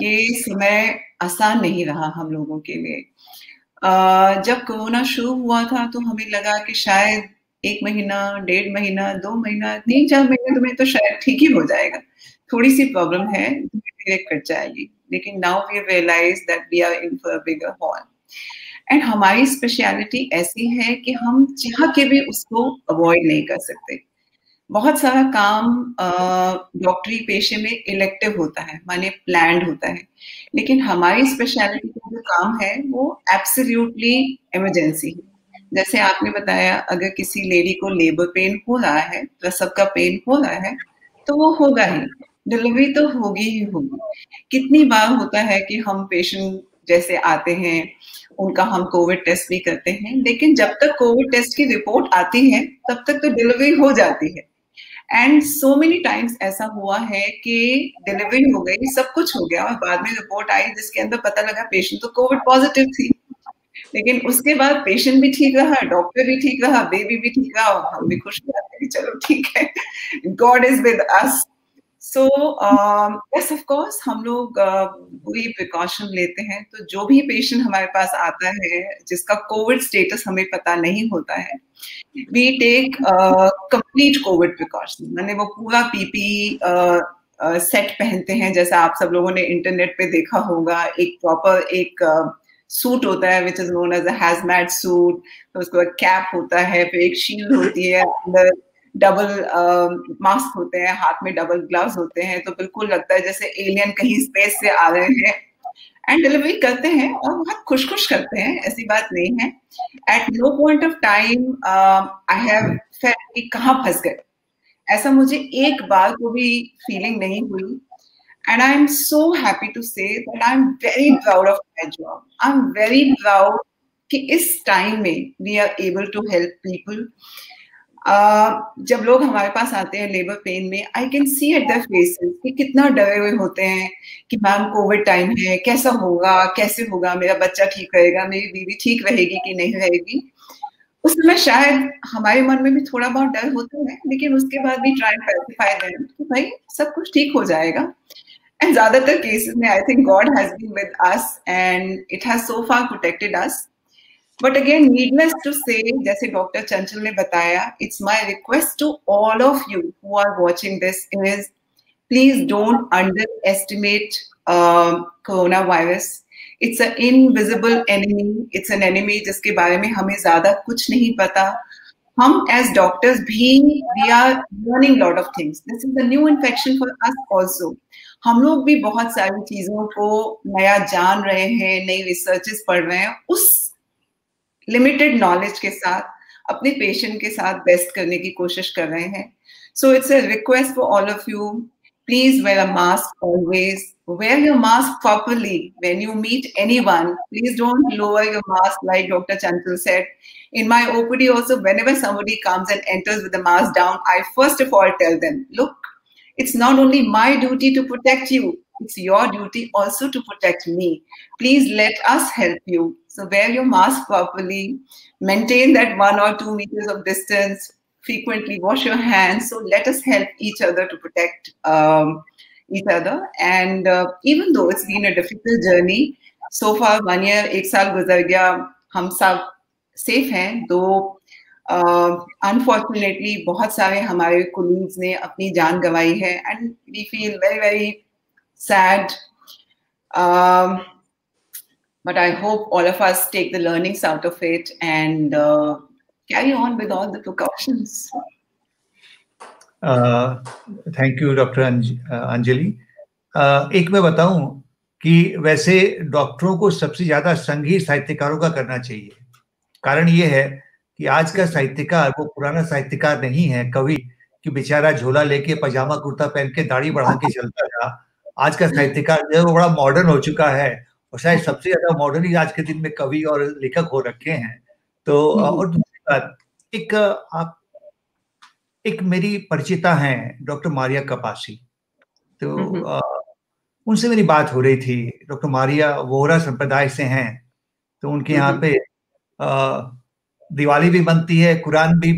ये समय आसान नहीं रहा हम लोगों के लिए. जब कोरोना शुरू हुआ था तो हमें लगा कि शायद 1 महीना, 1.5 महीना, 2 महीना, 3-4 महीने में तो शायद ठीक ही हो जाएगा, थोड़ी सी प्रॉब्लम है, धीरे-धीरे कट जाएगी. लेकिन now we realize that we are in for a bigger haul. And हमारी स्पेशलिटी ऐसी है कि हम चाह के भी उसको अवॉइड नहीं कर सकते. बहुत सारा काम डॉक्टरी पेशे में इलेक्टिव होता है, माने प्लान्ड होता है, लेकिन हमारी स्पेशलिटी का जो काम है वो एब्सोल्युटली इमरजेंसी है. जैसे आपने बताया, अगर किसी लेडी को लेबर पेन हो रहा है, प्रसव का पेन हो रहा है, तो वो होगा ही, डिलीवरी तो होगी ही होगी। कितनी बार होता है कि हम पेशेंट जैसे आते हैं, उनका हम कोविड टेस्ट भी करते हैं, लेकिन जब तक कोविड टेस्ट की रिपोर्ट आती है तब तक तो डिलीवरी हो जाती है। एंड सो मेनी टाइम्स ऐसा हुआ है कि डिलीवरी हो गई, सब कुछ हो गया, और बाद में रिपोर्ट आई जिसके अंदर पता लगा पेशेंट तो कोविड पॉजिटिव थी, लेकिन उसके बाद पेशेंट भी ठीक रहा, डॉक्टर भी ठीक रहा, बेबी भी ठीक रहा, और हम भी खुश हो जाते हैं, चलो ठीक है, God is with us. So yes, of course हम लोग पूरी प्रिकॉशन लेते हैं। तो जो भी पेशेंट हमारे पास आता है जिसका कोविड स्टेटस हमें पता नहीं होता है, we take complete COVID precaution, मैंने वो पूरा पीपी सेट पहनते हैं, जैसा आप सब लोगों ने इंटरनेट पे देखा होगा, एक प्रॉपर एक सूट होता है which is known as a hazmat suit, तो उसके बाद कैप होता है, फिर एक शील्ड होती है, अंदर डबल मास्क होते हैं, हाथ में डबल ग्लव्स होते हैं, तो बिल्कुल लगता है जैसे एलियन कहीं स्पेस से आ रहे हैं, एंड डिलीवरी करते हैं और बहुत खुश खुश करते हैं, ऐसी बात नहीं है। At no point of time I have felt कि कहाँ फंस गए, ऐसा मुझे एक बार को भी फीलिंग नहीं हुई। And I'm so happy to say that I'm very proud of my job. I'm very proud कि इस टाइम में we are able to help people. जब लोग हमारे पास आते हैं लेबर पेन में, I can see at their faces कि कितना डरे हुए होते हैं कि मैम कोविड टाइम है, कैसा होगा, कैसे होगा, मेरा बच्चा ठीक रहेगा, मेरी बीवी ठीक रहेगी कि नहीं रहेगी। उस समय शायद हमारे मन में भी थोड़ा बहुत डर होता है, लेकिन उसके बाद भी ट्राई पैसिफाई देम कि भाई सब कुछ ठीक हो जाएगा। And ज़्यादातर केसेस में I think God has been with us and it has so far protected us. But again, needless to say, जैसे डॉक्टर चंचल ने बताया, it's my request to all of you who are watching this is, please don't underestimate coronavirus. It's an invisible enemy. It's an enemy जिसके बारे में हमें ज़्यादा कुछ नहीं पता। हम as doctors भी we are learning lot of things. This is a new infection for us also. हम लोग भी बहुत सारी चीजों को नया जान रहे हैं, नई रिसर्चेस पढ़ रहे हैं, उस लिमिटेड नॉलेज के साथ अपने पेशेंट के साथ बेस्ट करने की कोशिश कर रहे हैं। So it's a request for all of you, please wear a mask always, wear your mask properly when you meet anyone. Please don't lower your mask like Dr. Chantal said. In my OPD also, whenever somebody comes and enters with the mask down, I first of all tell them, look, it's not only my duty to protect you, it's your duty also to protect me. Please let us help you. So wear your mask properly, maintain that 1 or 2 meters of distance, frequently wash your hands. So let us help each other to protect each other. And even though it's been a difficult journey, so far 1 year, 1 साल गुजर गया, हम सब safe हैं। दो unfortunately बहुत सारे हमारे कोलीग्स ने अपनी जान गंवाई है, and we feel very very sad, but I hope all of us take the learnings out of it and carry on with all the precautions. Thank you doctor Anjali. एक मैं बताऊं कि वैसे डॉक्टरों को सबसे ज्यादा संघीय साहित्यकारों का करना चाहिए। कारण ये है कि आज का साहित्यकार वो पुराना साहित्यकार नहीं है, कवि कि बेचारा झोला लेके पजामा कुर्ता पहन के दाढ़ी बढ़ा के चलता था। आज का साहित्यकार जो है वो बड़ा मॉडर्न हो चुका है, और शायद सबसे ज्यादा मॉडर्न ही आज के दिन में कवि और लेखक हो रखे हैं। तो और दूसरी बात, एक मेरी परिचिता हैं डॉक्टर मारिया कपासी, तो उनसे मेरी बात हो रही थी। डॉक्टर मारिया वोहरा संप्रदाय से हैं, तो उनके यहाँ पे दिवाली भी बनती है, कुरान भी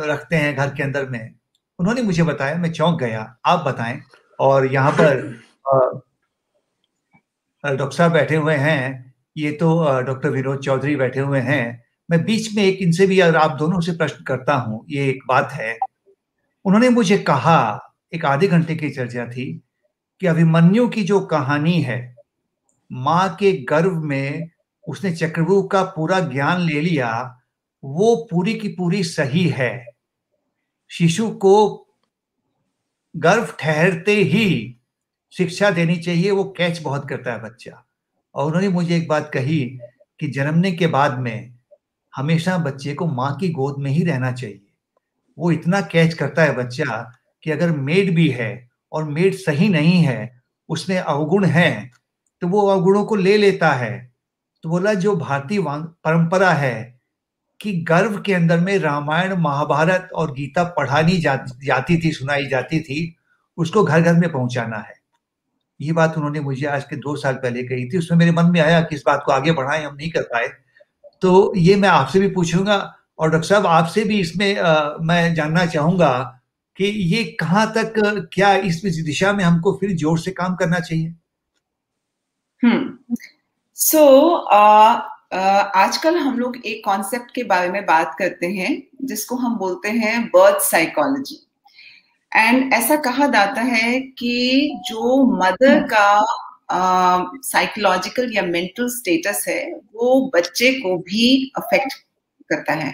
रखते हैं घर के अंदर में। उन्होंने मुझे बताया, मैं चौंक गया। आप बताएं। और यहाँ पर डॉक्टर साहब बैठे हुए हैं, ये तो डॉक्टर विनोद चौधरी बैठे हुए हैं। मैं बीच में एक इनसे भी अगर आप दोनों से प्रश्न करता हूं, ये एक बात है। उन्होंने मुझे कहा, एक आधे घंटे की चर्चा थी, कि अभिमन्यु की जो कहानी है, माँ के गर्भ में उसने चक्रव्यूह का पूरा ज्ञान ले लिया, वो पूरी की पूरी सही है। शिशु को गर्भ ठहरते ही शिक्षा देनी चाहिए, वो कैच बहुत करता है बच्चा। और उन्होंने मुझे एक बात कही कि जन्मने के बाद में हमेशा बच्चे को माँ की गोद में ही रहना चाहिए। वो इतना कैच करता है बच्चा कि अगर मेड भी है और मेड सही नहीं है, उसमें अवगुण है, तो वो अवगुणों को ले लेता है। तो बोला जो भारतीय परंपरा है कि गर्भ के अंदर में रामायण, महाभारत और गीता पढ़ानी जाती थी, सुनाई जाती थी, उसको घर घर में पहुंचाना है। ये बात उन्होंने मुझे आज के 2 साल पहले कही थी। उसमें मेरे मन में आया कि इस बात को आगे बढ़ाएं, हम नहीं कर पाए। तो ये मैं आपसे भी पूछूंगा और डॉक्टर साहब आपसे भी इसमें मैं जानना चाहूंगा कि ये कहाँ तक क्या इस दिशा में हमको फिर जोर से काम करना चाहिए? आजकल हम लोग एक कॉन्सेप्ट के बारे में बात करते हैं जिसको हम बोलते हैं बर्थ साइकोलॉजी। एंड ऐसा कहा जाता है कि जो मदर का साइकोलॉजिकल या मेंटल स्टेटस है वो बच्चे को भी अफेक्ट करता है।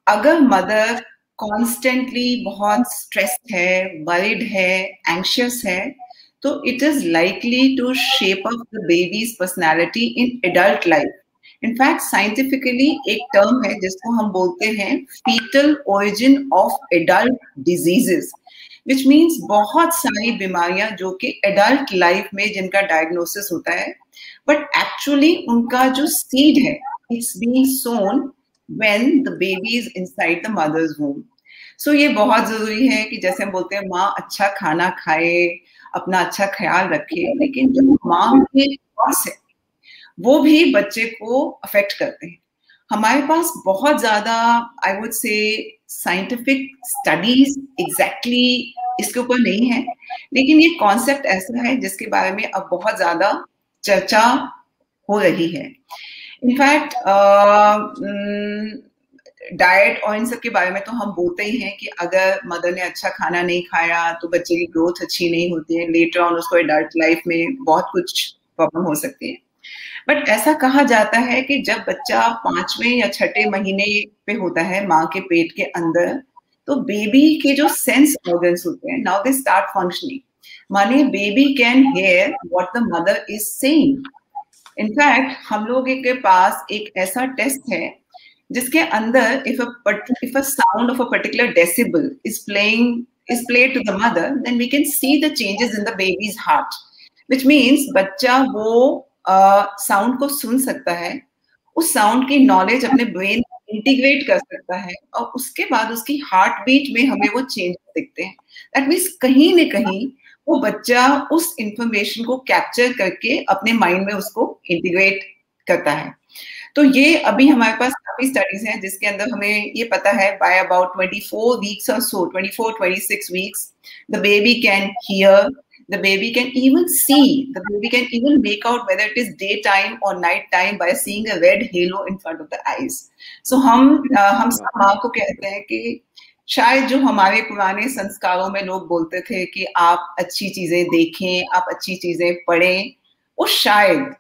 अगर मदर कॉन्स्टेंटली बहुत स्ट्रेस्ड है, वरीड है, एंशियस है, तो it is likely to shape up the baby's personality in adult life. In fact scientifically एक टर्म है जिसको हम बोलते हैं fetal origin of adult diseases, which means बहुत सारी बीमारियां जो कि एडल्ट लाइफ में जिनका डायग्नोसिस होता है, बट एक्चुअली उनका जो सीड है it's being sown when the baby is inside the mother's womb. So ये बहुत जरूरी है कि जैसे हम बोलते हैं माँ अच्छा खाना खाए, अपना अच्छा ख्याल रखे, लेकिन जो माँ के पास है वो भी बच्चे को अफेक्ट करते हैं। हमारे पास बहुत ज्यादा I would say scientific studies exactly इसके ऊपर नहीं है, लेकिन ये कॉन्सेप्ट ऐसा है जिसके बारे में अब बहुत ज्यादा चर्चा हो रही है। इनफैक्ट डाइट और इन सब के बारे में तो हम बोलते ही हैं कि अगर मदर ने अच्छा खाना नहीं खाया तो बच्चे की ग्रोथ अच्छी नहीं होती है, लेटर ऑन उसको एडल्ट लाइफ में बहुत कुछ प्रॉब्लम हो सकती है। बट ऐसा कहा जाता है कि जब बच्चा 5वें या 6ठे महीने पे होता है माँ के पेट के अंदर, तो बेबी के जो सेंस ऑर्गन्स होते हैं नाउ दे स्टार्ट फंक्शनिंग, माने baby can hear what the mother is saying. In fact हम लोग के पास एक ऐसा टेस्ट है जिसके अंदर if a sound of a particular decibel is played to the mother, then we can see the changes in the baby's heart, which means बच्चा वो साउंड को सुन सकता है, उस साउंड की नॉलेज अपने ब्रेन में इंटीग्रेट कर सकता है और उसके बाद उसकी हार्ट बीट में हमें वो चेंज दिखते हैं। दैट मीन्स कहीं न कहीं वो बच्चा उस इंफॉर्मेशन को कैप्चर करके अपने माइंड में उसको इंटीग्रेट करता है। तो ये अभी हमारे पास काफी स्टडीज हैं जिसके अंदर हमें ये पता है बाय अबाउट 24 वीक्स और सो 24-26 weeks the baby can hear, the baby can even see, the baby can even make out whether it is daytime or night time by seeing a red halo in front of the eyes. So हम सब माँ को कहते हैं कि शायद जो हमारे पुराने संस्कारों में लोग बोलते थे कि आप अच्छी चीजें देखें, आप अच्छी चीजें पढ़ें, वो शायद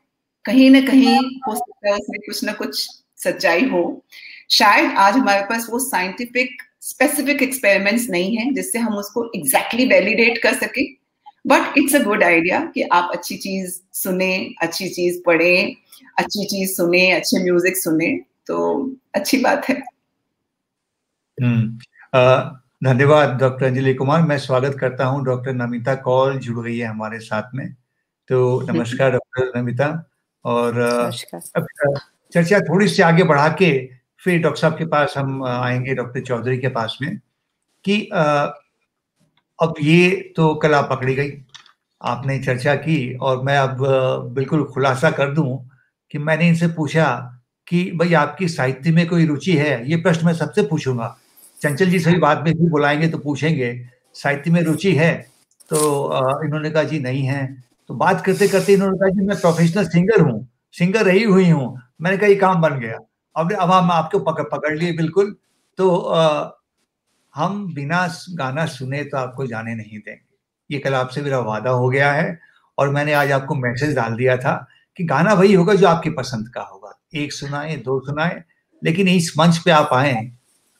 कहीं ना कहीं हो सकता है उसमें कुछ ना कुछ सच्चाई हो। शायद आज हमारे पास वो साइंटिफिक स्पेसिफिक एक्सपेरिमेंट्स नहीं है जिससे हम उसको एग्जैक्टली वैलिडेट कर सके, but it's a good idea कि आप अच्छी चीज सुने, अच्छी चीज पढ़ें, अच्छी चीज सुने, अच्छे म्यूजिक सुने, तो अच्छी बात है। धन्यवाद डॉक्टर अंजलि कुमार। मैं स्वागत करता हूं डॉक्टर नमिता कौल जुड़ गई है हमारे साथ में। तो नमस्कार डॉक्टर नमिता। और अब चर्चा थोड़ी सी आगे बढ़ा के फिर डॉक्टर साहब के पास हम आएंगे, डॉक्टर चौधरी के पास में, कि अब ये तो कला पकड़ी गई, आपने चर्चा की, और मैं अब बिल्कुल खुलासा कर दूं कि मैंने इनसे पूछा कि भाई आपकी साहित्य में कोई रुचि है। ये प्रश्न मैं सबसे पूछूंगा, चंचल जी से भी बाद में भी बुलाएंगे तो पूछेंगे साहित्य में रुचि है, तो इन्होंने कहा जी नहीं है। तो बात करते करते इन्होंने कहा जी मैं प्रोफेशनल सिंगर हूँ, सिंगर रही हुई हूँ। मैंने कहा ये काम बन गया, अब हम आपको पकड़ लिए बिल्कुल। तो हम बिना गाना सुने तो आपको जाने नहीं देंगे, ये कल आपसे मेरा वादा हो गया है। और मैंने आज आपको मैसेज डाल दिया था कि गाना वही होगा जो आपकी पसंद का होगा, 1 सुनाए 2 सुनाए, लेकिन इस मंच पे आप आए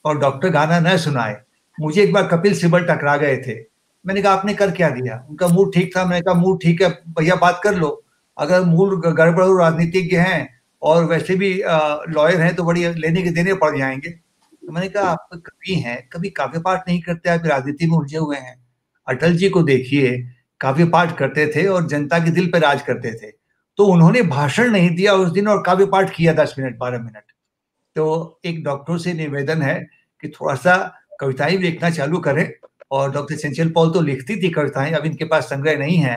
और डॉक्टर गाना न सुनाए। मुझे एक बार कपिल सिब्बल टकरा गए थे, मैंने कहा आपने कर क्या दिया? उनका मूड ठीक था, मैंने कहा मूड ठीक है भैया, बात कर लो, अगर मूड गड़बड़ हो, राजनीतिज्ञ हैं और वैसे भी लॉयर हैं तो बड़ी लेने के देने पड़ जाएंगे। तो मैंने कहा आप कवि हैं, कभी काव्य पाठ नहीं करते, आप राजनीति में उलझे हुए हैं। अटल जी को देखिए, काव्य पाठ करते थे और जनता के दिल पर राज करते थे। तो उन्होंने भाषण नहीं दिया उस दिन और काव्य पाठ किया 10 मिनट 12 मिनट। तो एक डॉक्टर से निवेदन है कि थोड़ा सा कविताएं लिखना चालू करें। और डॉक्टर चंचल पॉल तो लिखती थी कविताएं, अब इनके पास संग्रह नहीं है।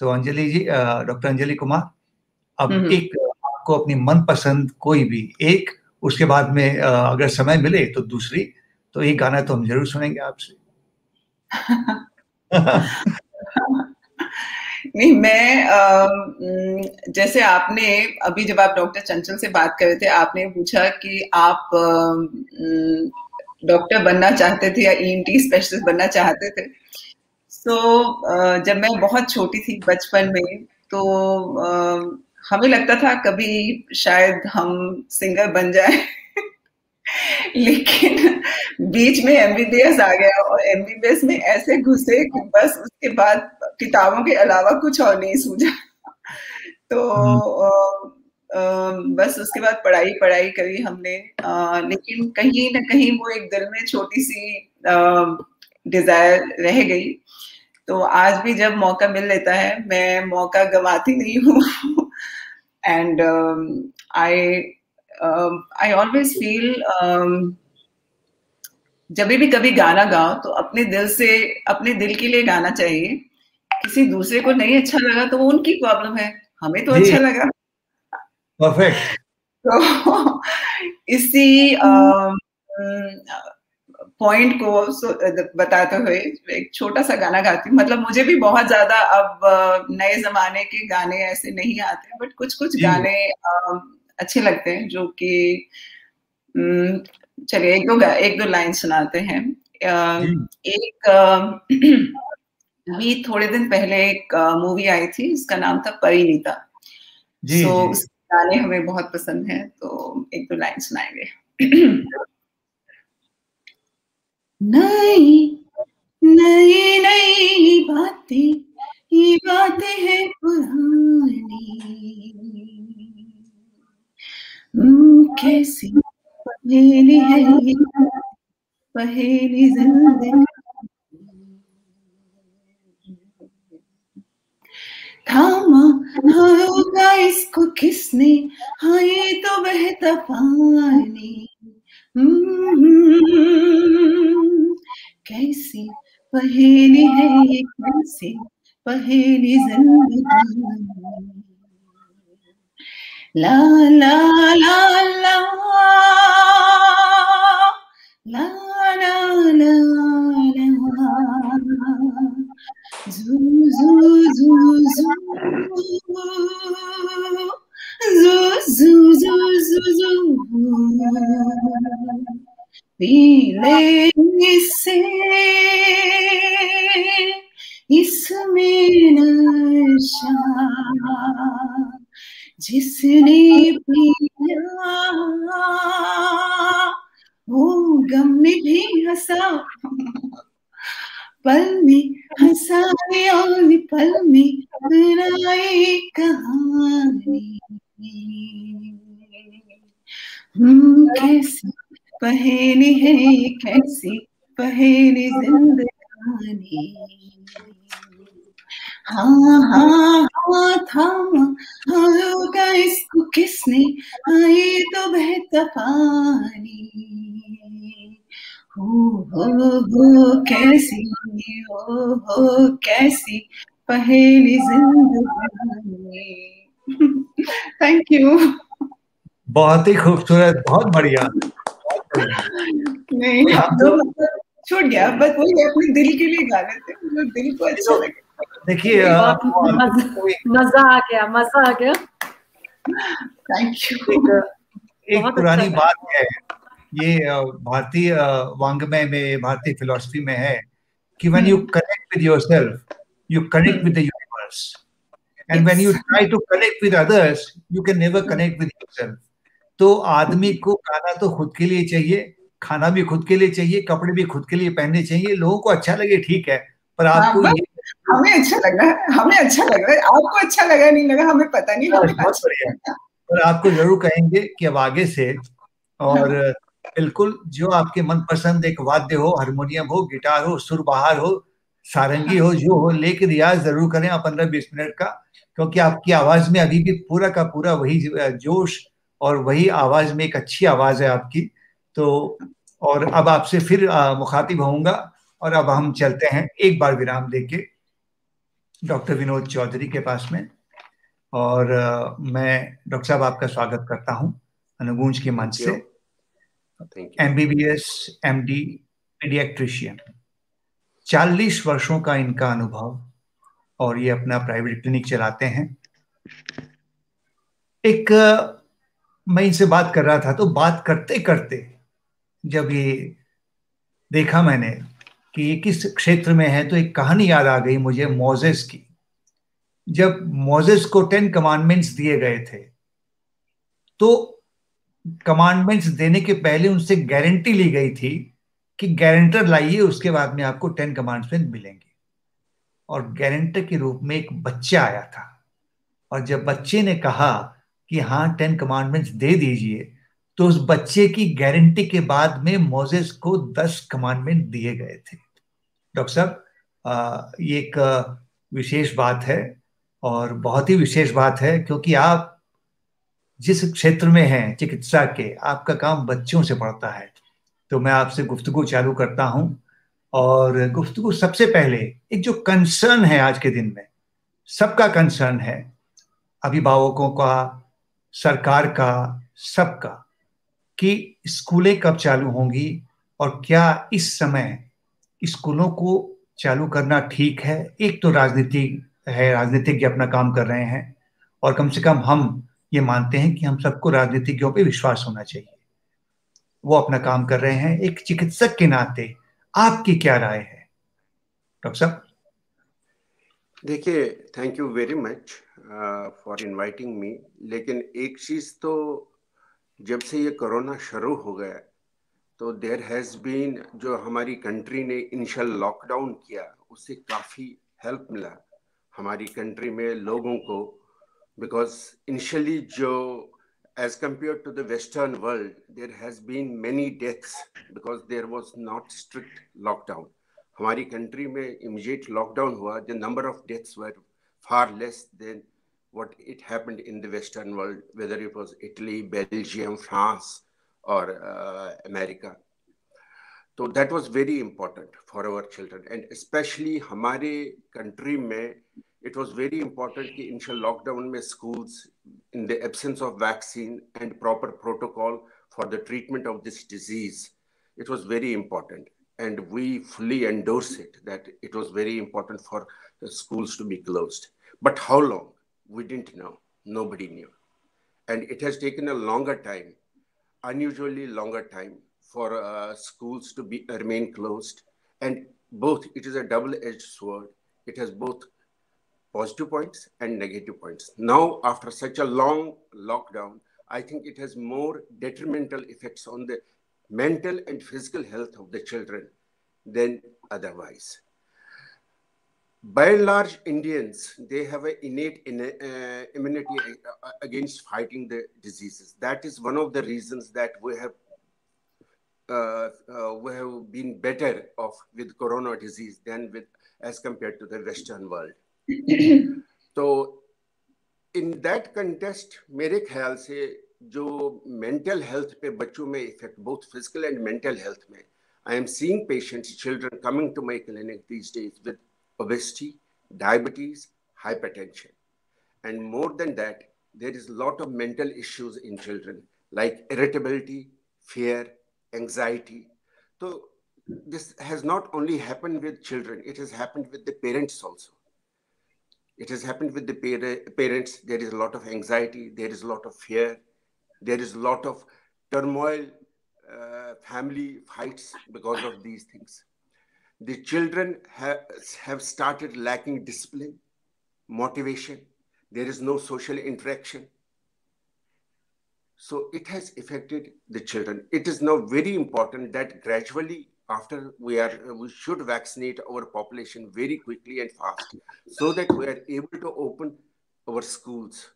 तो अंजलि जी, डॉक्टर अंजलि कुमार, अब एक आपको अपनी मनपसंद कोई भी एक, उसके बाद में अगर समय मिले तो दूसरी, तो एक गाना तो हम जरूर सुनेंगे आपसे। नहीं, मैं जैसे आपने अभी जब आप डॉक्टर चंचल से बात कर रहे थे, आपने पूछा कि आप डॉक्टर बनना चाहते थे या ईएनटी स्पेशलिस्ट बनना चाहते थे। तो जब मैं बहुत छोटी थी बचपन में, तो हमें लगता था कभी शायद हम सिंगर बन जाए। लेकिन बीच में एमबीबीएस आ गया और एमबीबीएस में ऐसे घुसे कि बस उसके बाद किताबों के अलावा कुछ और नहीं सूझा। तो बस उसके बाद पढ़ाई करी हमने, लेकिन कहीं ना कहीं वो एक दिल में छोटी सी डिजायर रह गई। तो आज भी जब मौका मिल लेता है, मैं मौका गंवाती नहीं हूँ। एंड I always feel जब भी कभी गाना गाओ तो अपने दिल से, अपने दिल के लिए गाना चाहिए। किसी दूसरे को नहीं अच्छा लगा तो वो उनकी प्रॉब्लम है, हमें तो अच्छा लगा। परफेक्ट। तो इसी पॉइंट को बताते हुए एक छोटा सा गाना गाती हूँ। मतलब मुझे भी बहुत ज्यादा अब नए जमाने के गाने ऐसे नहीं आते, बट कुछ गाने अच्छे लगते हैं, जो कि चलिए एक दो लाइन सुनाते हैं। एक अभी थोड़े दिन पहले एक मूवी आई थी, इसका नाम था परिणीता। उस गाने हमें बहुत पसंद है, तो एक दो लाइन सुनाएंगे। नई नई नई बातें, ये बातें हैं पुरानी, कैसी पहेली है ये पहेली जिंदगी। थामा होगा इसको किसने, हाँ ये तो बहता पानी, कैसी पहेली है ये, कैसी पहेली जिंदगी। ला ला ला ला ला ला ला जू जू जू जू जू जू जू जू पीले से इसमें नशा, जिसने पिया वो गम में भी हंसा, पल में हंसाए और पल में सुनाए कहानी। कैसी पहेली है, कैसी पहेली जिंदगानी। हाँ हाँ हाँ थामा होगा इसको किसने, आए तो बहता पानी। हो कैसी, हो कैसी पहेली जिंदगानी। Thank you. बहुत ही खूबसूरत, बहुत बढ़िया। नहीं तो छूट गया, बस वही अपने दिल के लिए गा लेते, जो दिल को अच्छा लगे। देखिए मजा आ गया। Thank you. एक पुरानी बात है, ये भारतीय वांग्मय में, भारतीय फिलॉसफी में है कि when you connect with yourself, you connect with the universe, and when you try to connect with others, you can never connect with yourself. तो आदमी को गाना तो खुद के लिए चाहिए, खाना भी खुद के लिए चाहिए, कपड़े भी खुद के लिए पहनने चाहिए। लोगों को अच्छा लगे ठीक है, पर आपको हमें अच्छा लग रहा है, हमें अच्छा लग रहा है, आपको अच्छा लगा नहीं लगा हमें पता नहीं। बहुत बढ़िया। और आपको जरूर कहेंगे कि अब आगे से, और बिल्कुल जो आपके मनपसंद एक वाद्य हो, हारमोनियम हो, गिटार हो, सुरबहार हो, सारंगी हो, जो हो, लेके रियाज जरूर करें आप 15-20 मिनट का, क्योंकि आपकी आवाज में अभी भी पूरा का पूरा वही जोश और वही आवाज में एक अच्छी आवाज है आपकी। तो और अब आपसे फिर मुखातिब होऊंगा, और अब हम चलते हैं एक बार विराम देके डॉक्टर विनोद चौधरी के पास में। और मैं डॉक्टर साहब आपका स्वागत करता हूं अनुगूंज के मंच से। MBBS MD पीडियाट्रिशियन, 40 वर्षों का इनका अनुभव, और ये अपना प्राइवेट क्लिनिक चलाते हैं। एक मैं इनसे बात कर रहा था, तो बात करते करते जब ये देखा मैंने कि ये किस क्षेत्र में है, तो एक कहानी याद आ गई मुझे मोजेस की। जब मोजेस को 10 कमांडमेंट्स दिए गए थे, तो कमांडमेंट्स देने के पहले उनसे गारंटी ली गई थी कि गारंटर लाइए, उसके बाद में आपको 10 कमांडमेंट्स मिलेंगे। और गारंटर के रूप में एक बच्चा आया था, और जब बच्चे ने कहा कि हाँ 10 कमांडमेंट्स दे दीजिए, तो उस बच्चे की गारंटी के बाद में मोजेस को 10 कमांडमेंट दिए गए थे। डॉक्टर साहब, ये एक विशेष बात है, और बहुत ही विशेष बात है, क्योंकि आप जिस क्षेत्र में हैं चिकित्सा के, आपका काम बच्चों से पड़ता है। तो मैं आपसे गुफ्तगू चालू करता हूं, और गुफ्तगू सबसे पहले एक जो कंसर्न है आज के दिन में, सबका कंसर्न है, अभिभावकों का, सरकार का, सबका, कि स्कूलें कब चालू होंगी, और क्या इस समय स्कूलों को चालू करना ठीक है। एक तो राजनीति है, राजनीतिज्ञ अपना काम कर रहे हैं, और कम से कम हम ये मानते हैं कि हम सबको राजनीतिज्ञों पे विश्वास होना चाहिए, वो अपना काम कर रहे हैं। एक चिकित्सक के नाते आपकी क्या राय है डॉक्टर साहब? देखिए, thank you very much for inviting me. लेकिन एक चीज तो, जब से ये कोरोना शुरू हो गया, तो देयर हैज बीन, जो हमारी कंट्री ने इनिशियल लॉकडाउन किया, उससे काफी हेल्प मिला हमारी कंट्री में लोगों को। बिकॉज इनिशियली जो as compared to the Western world, there has been many deaths because there was not strict lockdown. हमारी कंट्री में immediate lockdown हुआ, the number of deaths were far less than what it happened in the Western world, whether it was Italy, Belgium, France, or America. So that was very important for our children, and especially हमारे country में it was very important कि initial lockdown में schools, in the absence of vaccine and proper protocol for the treatment of this disease, it was very important, and we fully endorse it, that it was very important for the schools to be closed. But how long? We didn't know. Nobody knew. And it has taken a longer time, unusually longer time, for schools to remain closed. And both, it is a double-edged sword. It has both positive points and negative points. Now, after such a long lockdown, I think it has more detrimental effects on the mental and physical health of the children than otherwise. By and large, Indians, they have an innate immunity against fighting the diseases. That is one of the reasons that we have been better off with corona disease than as compared to the Western world. तो in that contest मेरे ख्याल से जो mental health पे बच्चों में effect, both physical and mental health में, I am seeing patients, children coming to my clinic these days with obesity, diabetes, hypertension, and more than that, there is a lot of mental issues in children like irritability, fear, anxiety. So this has not only happened with children, it has happened with the parents also. It has happened with the parents. There is a lot of anxiety. There is a lot of fear. There is a lot of turmoil, family fights because of these things. The children have started lacking discipline, motivation. There is no social interaction. So it has affected the children. It is now very important that gradually, after we should vaccinate our population very quickly and fast, so that we are able to open our schools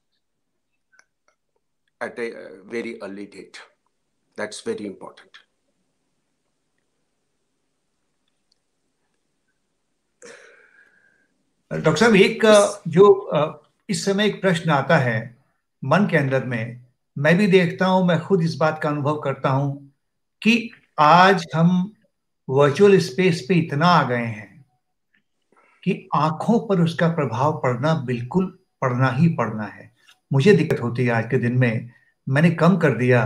at a very early date. That's very important. Doctor साहब, एक जो इस समय एक प्रश्न आता है मन के अंदर में, मैं भी देखता हूं, मैं खुद इस बात का अनुभव करता हूं कि आज हम वर्चुअल स्पेस पे इतना आ गए हैं कि आंखों पर उसका प्रभाव पड़ना बिल्कुल पड़ना ही पड़ना है। मुझे दिक्कत होती है आज के दिन में, मैंने कम कर दिया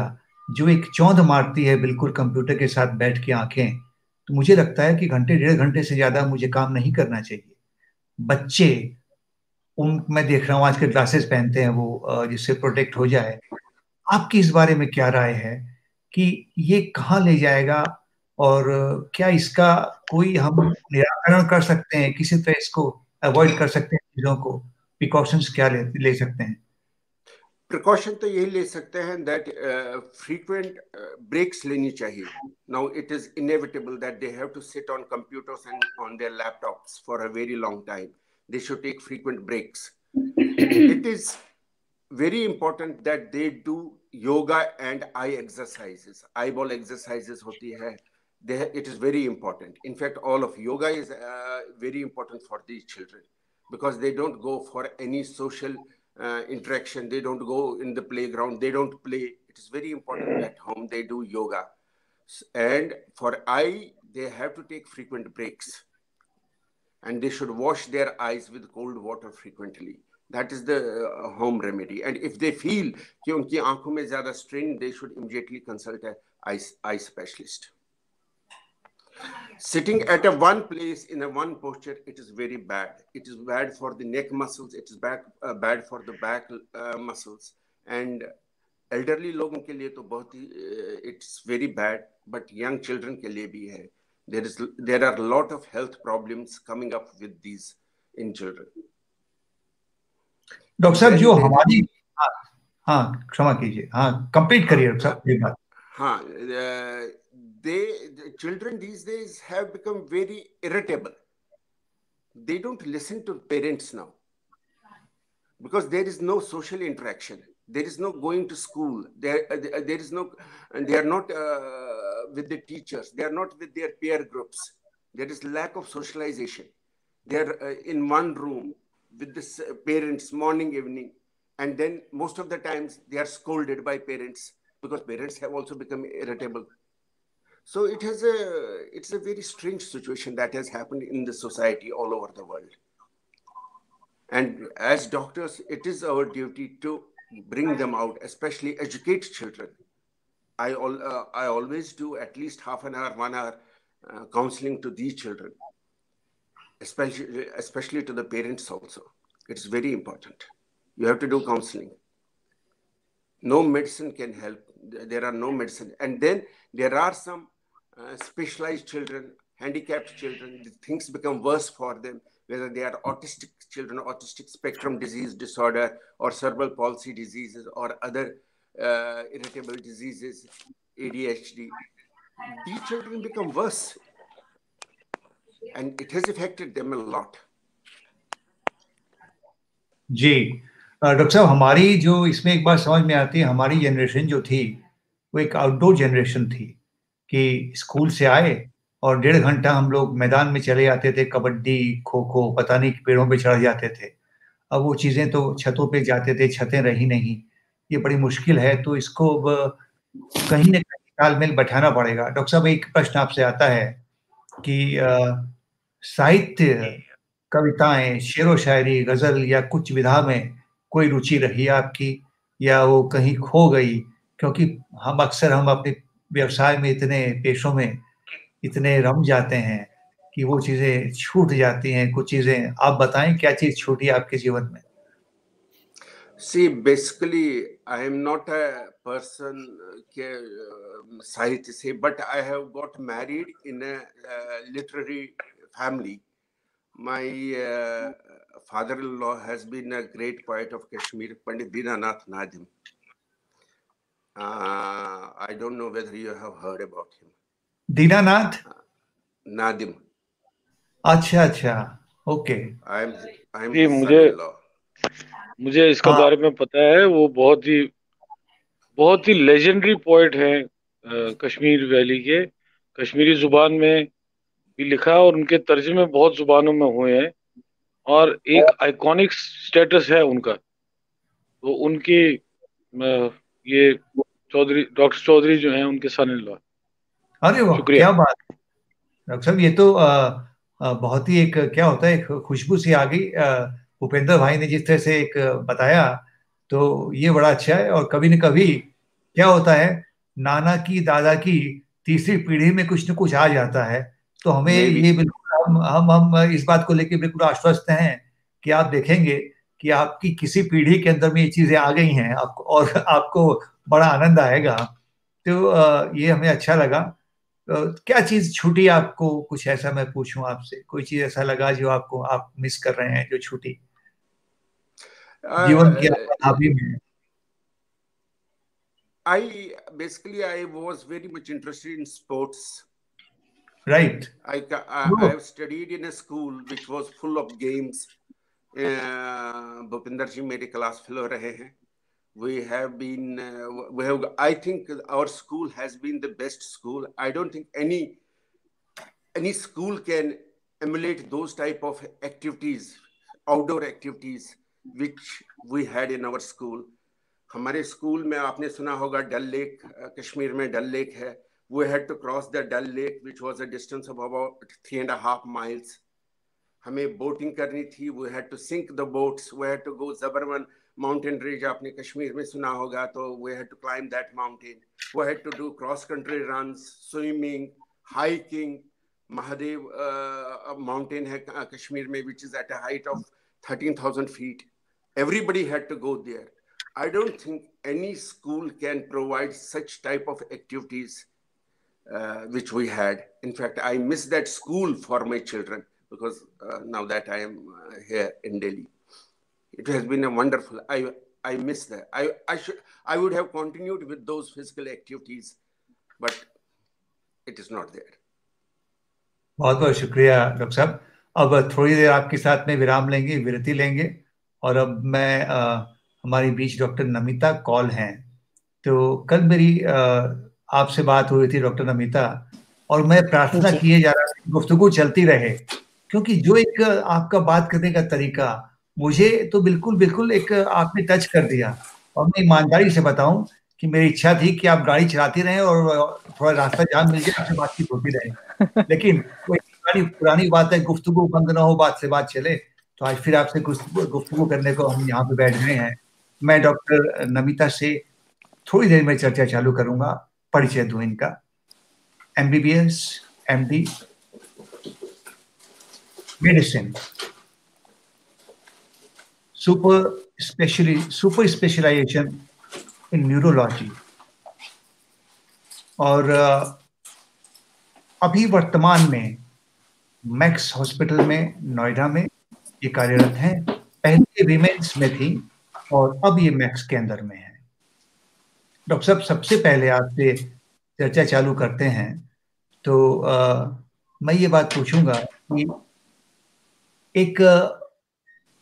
जो एक चौंध मारती है बिल्कुल कंप्यूटर के साथ बैठ के आंखें, तो मुझे लगता है कि घंटे 1.5 घंटे से ज्यादा मुझे काम नहीं करना चाहिए। बच्चे, मैं देख रहा हूँ आजकल ग्लासेस पहनते हैं वो जिससे प्रोटेक्ट हो जाए। आपकी इस बारे में क्या राय है कि ये कहाँ ले जाएगा, और क्या इसका कोई हम निराकरण कर सकते हैं, किसी तरह इसको अवॉइड कर सकते हैं, चीजों को प्रिकॉशंस क्या ले सकते हैं? प्रिकॉशन तो यही ले सकते हैं दैट फ्रीक्वेंट ब्रेक्स लेनी चाहिए. Now it is inevitable that they have to sit on computers and on their laptops for a very long time. They should take frequent breaks. It is very important that they do yoga and eye exercises. Eyeball exercises hoti hai. It is very important. In fact, all of yoga is very important for these children because they don't go for any social interaction. They don't go in the playground. They don't play. It is very important at home they do yoga. And for eye, they have to take frequent breaks. And they should wash their eyes with cold water frequently. That is the home remedy. And if they feel कि उनकी आंखों में ज़्यादा strain, they should immediately consult an eye specialist. Sitting at one place in one posture, it is very bad. It is bad for the neck muscles. It is bad for the back muscles. And elderly लोगों के लिए तो बहुत ही it's very bad. But young children के लिए भी है. There are a lot of health problems coming up with these in children. Doctor साहब, जो हमारी हाँ क्षमा कीजिए, हाँ कंप्लीट करिए डॉक्टर साहब ये बात. हाँ, the children these days have become very irritable. They don't listen to parents now because there is no social interaction. There is no going to school. There is no, and they are not with the teachers. They are not with their peer groups. There is lack of socialization. They are in one room with the parents morning, evening, and then most of the times they are scolded by parents because parents have also become irritable. So it's a very strange situation that has happened in the society all over the world. And as doctors, it is our duty to bring them out, especially educate children. I always do at least half an hour, 1 hour counseling to these children, especially to the parents also. It's very important. You have to do counseling. No medicine can help. There are no medicine. And then there are some specialized children, handicapped children. Things become worse for them, whether they are autistic children, autistic spectrum disease disorder, or cerebral palsy diseases, or other irritable diseases, ADHD. These children become worse, and it has affected them a lot. जी doctor साहब, हमारी जो इसमें एक बात समझ में आती है, हमारी जनरेशन जो थी वो एक आउटडोर जनरेशन थी कि स्कूल से आए और 1.5 घंटा हम लोग मैदान में चले जाते थे, कबड्डी, खो खो, पता नहीं पेड़ों पे चढ़ जाते थे. अब वो चीजें तो छतों पे जाते थे, छतें रही नहीं. ये बड़ी मुश्किल है, तो इसको कहीं न कहीं तालमेल बैठाना पड़ेगा. डॉक्टर साहब, एक प्रश्न आपसे आता है कि साहित्य, कविताएं, शेरो शायरी, गजल या कुछ विधा में कोई रुचि रही आपकी, या वो कहीं खो गई? क्योंकि हम अक्सर अपने व्यवसाय में, इतने पेशों में इतने रम जाते हैं कि वो चीजें छूट जाती हैं. कुछ चीजें आप बताएं, क्या चीज छूटी आपके जीवन में? See, basically, I am not a person sahitya se, but I have got married in a literary family. My father-in-law has been a great poet of Kashmir, Pandit Dinanath Nadim. I don't know whether you have heard about him. Dinanath Nadim. अच्छा, okay. I'm his son-in-law. मुझे इसका बारे में पता है. वो बहुत ही बहुत ही लेजेंडरी पोएट हैं कश्मीर वैली के, कश्मीरी जुबान में भी लिखा और उनके तर्जुमे बहुत जुबानों में हुए हैं और एक आइकॉनिक स्टेटस है उनका। तो उनकी ये चौधरी, डॉक्टर चौधरी जो हैं उनके सन इन लॉ। अरे वाह, क्या बात है डॉक्टर साहब, ये तो बहुत ही एक क्या होता है, एक खुशबू सी आ गई। भूपेंद्र भाई ने जिस तरह से एक बताया, तो ये बड़ा अच्छा है। और कभी न कभी क्या होता है, नाना की दादा की तीसरी पीढ़ी में कुछ न कुछ आ जाता है। तो हमें ये बिल्कुल हम इस बात को लेकर बिल्कुल आश्वस्त हैं कि आप देखेंगे कि आपकी किसी पीढ़ी के अंदर में ये चीजें आ गई हैं आपको, और आपको बड़ा आनंद आएगा। तो ये हमें अच्छा लगा। क्या चीज छूटी आपको, कुछ ऐसा मैं पूछूं आपसे, कोई चीज ऐसा लगा जो आपको आप मिस कर रहे हैं, जो छूटी जीवन की हावी में? I was very much interested in sports. Right. I have studied in a school which was full of games. Bhupinder ji मेरे class fellow रहे हैं. I think our school has been the best school. I don't think any school can emulate those type of activities, outdoor activities, which we had in our school. हमारे school में आपने सुना होगा डल lake, Kashmir में डल lake है. We had to cross the Dal Lake, which was a distance of about 3.5 miles. हमें boating करनी थी. We had to sink the boats. We had to go Zabarwan mountain range. आपने कश्मीर में सुना होगा, तो we had to climb that mountain. We had to do cross country runs, swimming, hiking. Mahadev mountain है कश्मीर में, which is at a height of 13,000 feet. Everybody had to go there. I don't think any school can provide such type of activities which we had. In fact, I miss that school for my children because now that I am here in Delhi, it has been a wonderful. I miss that. I would have continued with those physical activities, but it is not there. बहुत बहुत शुक्रिया doctor साहब। अब थोड़ी देर आपके साथ में विराम लेंगे, विरति लेंगे, और अब मैं हमारी बीच डॉक्टर नमिता कॉल हैं। तो कल मेरी आपसे बात हुई थी डॉक्टर नमिता, और मैं प्रार्थना किए जा रहा था गुफ्तगू चलती रहे, क्योंकि जो एक आपका बात करने का तरीका मुझे तो बिल्कुल एक आपने टच कर दिया। और मैं ईमानदारी से बताऊं कि मेरी इच्छा थी कि आप गाड़ी चलाती रहें और थोड़ा रास्ता जाम मिल जाए, आपसे बातचीत होती रहे। लेकिन कोई पुरानी बात है, गुफ्तगू बंद ना हो, बात से बात चले। तो आज फिर आपसे गुफ्तगू करने को हम यहाँ पे बैठ गए हैं। मैं डॉक्टर नमिता से थोड़ी देर में चर्चा चालू करूंगा। परिचय दूं इनका। MBBS, MD, medicine, super specialisation in neurology, और अभी वर्तमान में मैक्स हॉस्पिटल में नोएडा में ये कार्यरत हैं। पहले विमेंस में थी और अब ये मैक्स के अंदर में है। डॉक्टर साहब, सबसे पहले आपसे चर्चा चालू करते हैं तो मैं ये बात पूछूंगा कि एक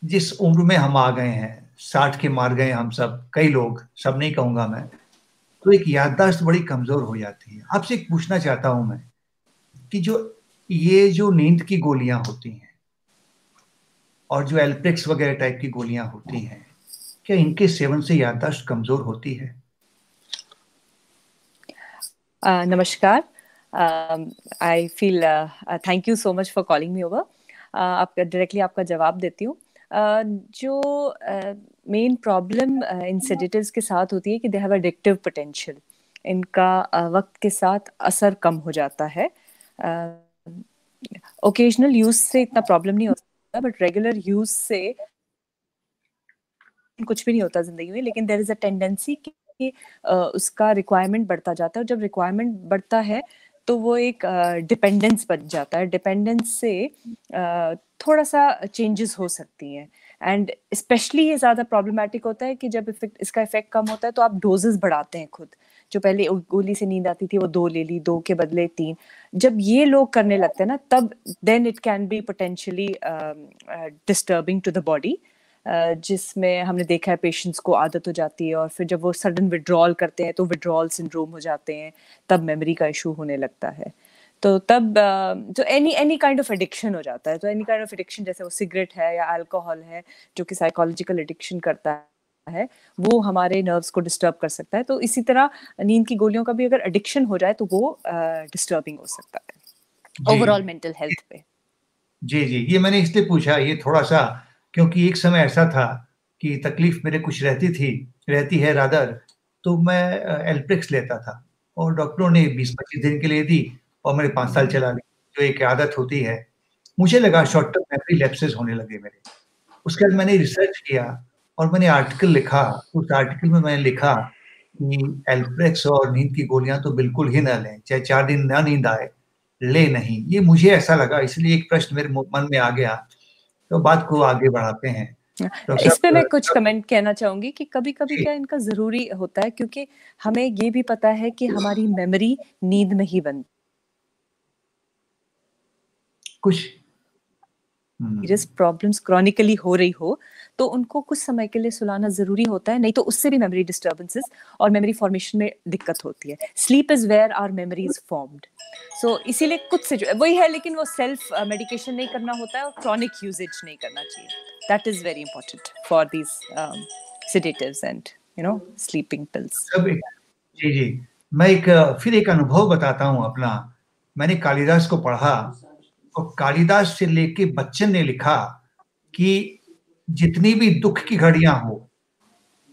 जिस उम्र में हम आ गए हैं, 60 के मार गए हम सब, कई लोग, सब नहीं कहूंगा मैं, तो एक याददाश्त बड़ी कमजोर हो जाती है। आपसे एक पूछना चाहता हूं मैं कि जो नींद की गोलियां होती हैं और जो एल्प्रेक्स वगैरह टाइप की गोलियां होती हैं, क्या इनके सेवन से याददाश्त कमजोर होती है? नमस्कार। I feel thank you so much for calling me over. Directly आपका जवाब देती हूँ। जो मेन प्रॉब्लम इन सेडेटिव्स के साथ होती है कि दे हैव एडिक्टिव पोटेंशियल। इनका वक्त के साथ असर कम हो जाता है। ओकेजनल यूज से इतना प्रॉब्लम नहीं होता, बट रेगुलर यूज से कुछ भी नहीं होता जिंदगी में। लेकिन देयर इज अ टेंडेंसी कि उसका रिक्वायरमेंट बढ़ता जाता है, और जब रिक्वायरमेंट बढ़ता है तो वो एक डिपेंडेंस बन जाता है। डिपेंडेंस से थोड़ा सा चेंजेस हो सकती हैं, एंड स्पेशली ये ज़्यादा प्रॉब्लमेटिक होता है कि जब इसका इफेक्ट कम होता है तो आप डोजेस बढ़ाते हैं खुद। जो पहले गोली से नींद आती थी वो 2 ले ली, 2 के बदले 3। जब ये लोग करने लगते हैं ना, तब then it can be potentially disturbing to the body. जिसमें हमने देखा है पेशेंट्स को आदत हो जाती है और फिर जब वो सडन विड्रॉल करते हैं तो विड्रॉल सिंड्रोम हो जाते हैं, तब मेमोरी का इशू होने लगता है। तो तब जो एनी काइंड ऑफ एडिक्शन हो जाता है, तो एनी काइंड ऑफ एडिक्शन जैसे वो सिगरेट है या अल्कोहल है जो कि साइकोलॉजिकल एडिक्शन करता है, वो हमारे नर्व्स को डिस्टर्ब कर सकता है। तो इसी तरह नींद की गोलियों का भी अगर एडिक्शन हो जाए तो वो डिस्टर्बिंग हो सकता है ओवरऑल मेंटल हेल्थ पे। जी जी, ये मैंने इसलिए पूछा, ये थोड़ा सा, क्योंकि एक समय ऐसा था कि तकलीफ मेरे कुछ रहती है रादर, तो मैं एल्प्रेक्स लेता था और डॉक्टरों ने 20-25 दिन के लिए दी और मेरे 5 साल चला गया, जो एक आदत होती है। मुझे लगा शॉर्ट टर्म मेमोरी लैप्सेस होने लगे मेरे। उसके बाद मैंने रिसर्च किया और मैंने आर्टिकल लिखा। उस आर्टिकल में मैंने लिखा कि एल्प्रेक्स और नींद की गोलियां तो बिल्कुल ही न लें, चाहे 4 दिन ना नींद आए, ले नहीं। ये मुझे ऐसा लगा, इसलिए एक प्रश्न मेरे मन में आ गया, तो बात को आगे बढ़ाते हैं। इस पे मैं कुछ कमेंट कहना चाहूंगी कि कभी-कभी क्या इनका जरूरी होता है, क्योंकि हमें ये भी पता है कि हमारी मेमोरी नींद में ही बनती कुछ सीरियस प्रॉब्लम्स क्रॉनिकली हो रही हो तो उनको कुछ समय के लिए सुलाना जरूरी होता है, नहीं तो उससे भी मेमोरी डिस्टर्बेंसेस और मेमोरी फॉर्मेशन में दिक्कत होती है। Sleep is where our memory is formed, so इसीलिए कुछ से वही है, लेकिन वो सेल्फ मेडिकेशन नहीं करना होता है और क्रॉनिक यूजेज नहीं करना चाहिए। That is very important for these sedatives and sleeping pills. जी जी, मैं फिर एक अनुभव बताता हूँ अपना। मैंने कालिदास को पढ़ा और कालिदास से लेके बच्चन ने लिखा कि जितनी भी दुख की घड़ियां हो,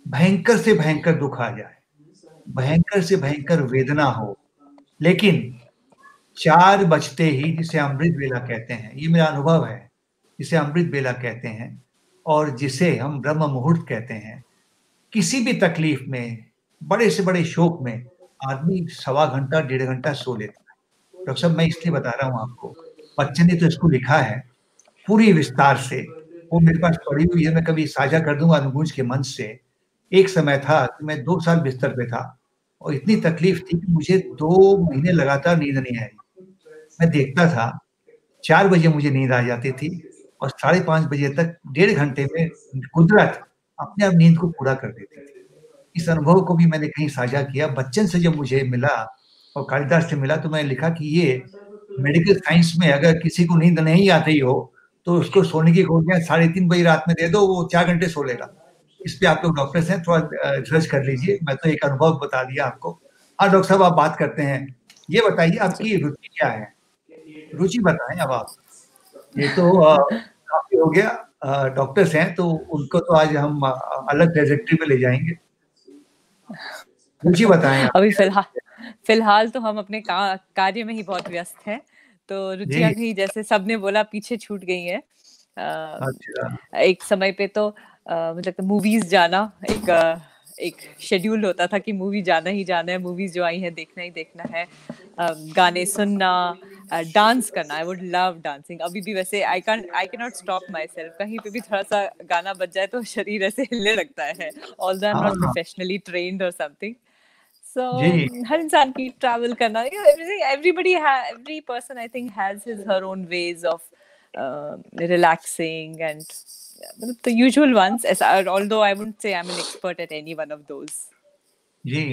भयंकर से भयंकर दुख आ जाए, भयंकर से भयंकर वेदना हो, लेकिन 4 बजते ही, जिसे अमृत बेला कहते हैं, ये मेरा अनुभव है, जिसे अमृत बेला कहते हैं और जिसे हम ब्रह्म मुहूर्त कहते हैं, किसी भी तकलीफ में, बड़े से बड़े शोक में आदमी 1.25 घंटा 1.5 घंटा सो लेता है। डॉक्टर साहब, मैं इसलिए बता रहा हूँ आपको, बच्चन ने तो इसको लिखा है पूरी विस्तार से, वो मेरे पास पड़ी हुई है, मैं कभी साझा कर दूंगा अनुगुंज के मंच से। एक समय था कि मैं 2 साल बिस्तर पे था और इतनी तकलीफ थी कि मुझे 2 महीने लगातार नींद नहीं आई। मैं देखता था 4 बजे मुझे नींद आ जाती थी और 5:30 बजे तक 1.5 घंटे में कुदरत अपने आप नींद को पूरा कर देती थी। इस अनुभव को भी मैंने कहीं साझा किया। बच्चन से जब मुझे मिला और कालिदास से मिला तो मैंने लिखा कि ये मेडिकल साइंस में अगर किसी को नींद नहीं आती हो तो उसको सोने की गोलियां 3:30 बजे रात में दे दो, वो 4 घंटे सो लेगा। इस पे आप लोग डॉक्टर्स हैं, थोड़ा रिसर्च कर लीजिए। मैं तो एक अनुभव बता दिया आपको। हाँ डॉक्टर साहब, आप बात करते हैं। ये बताइए आपकी रुचि क्या है? रुचि बताएं अब आप। ये तो काफी हो गया, डॉक्टर्स हैं तो उनको तो आज हम अलग ट्रेजेक्टरी पे ले जाएंगे। रुचि बताएं। अभी फिलहाल तो हम अपने कार्य में ही बहुत व्यस्त हैं, तो रुचियां भी जैसे सबने बोला पीछे छूट गई हैं। एक समय पे तो मतलब मूवीज जाना एक शेड्यूल होता था कि मूवी जाना ही जाना है, मूवीज जो आई है देखना ही देखना है, गाने सुनना, डांस करना। आई वुड लव डांसिंग अभी भी। वैसे I can not stop my self, कहीं पे भी थोड़ा सा गाना बज जाए तो शरीर ऐसे हिलने लगता है, although I am not professionally trained और समथिंग। So हर इंसान की ट्रैवल करना, every person I think has her own ways of relaxing and the usual ones, although I wouldn't say I'm an expert at any one of those. जी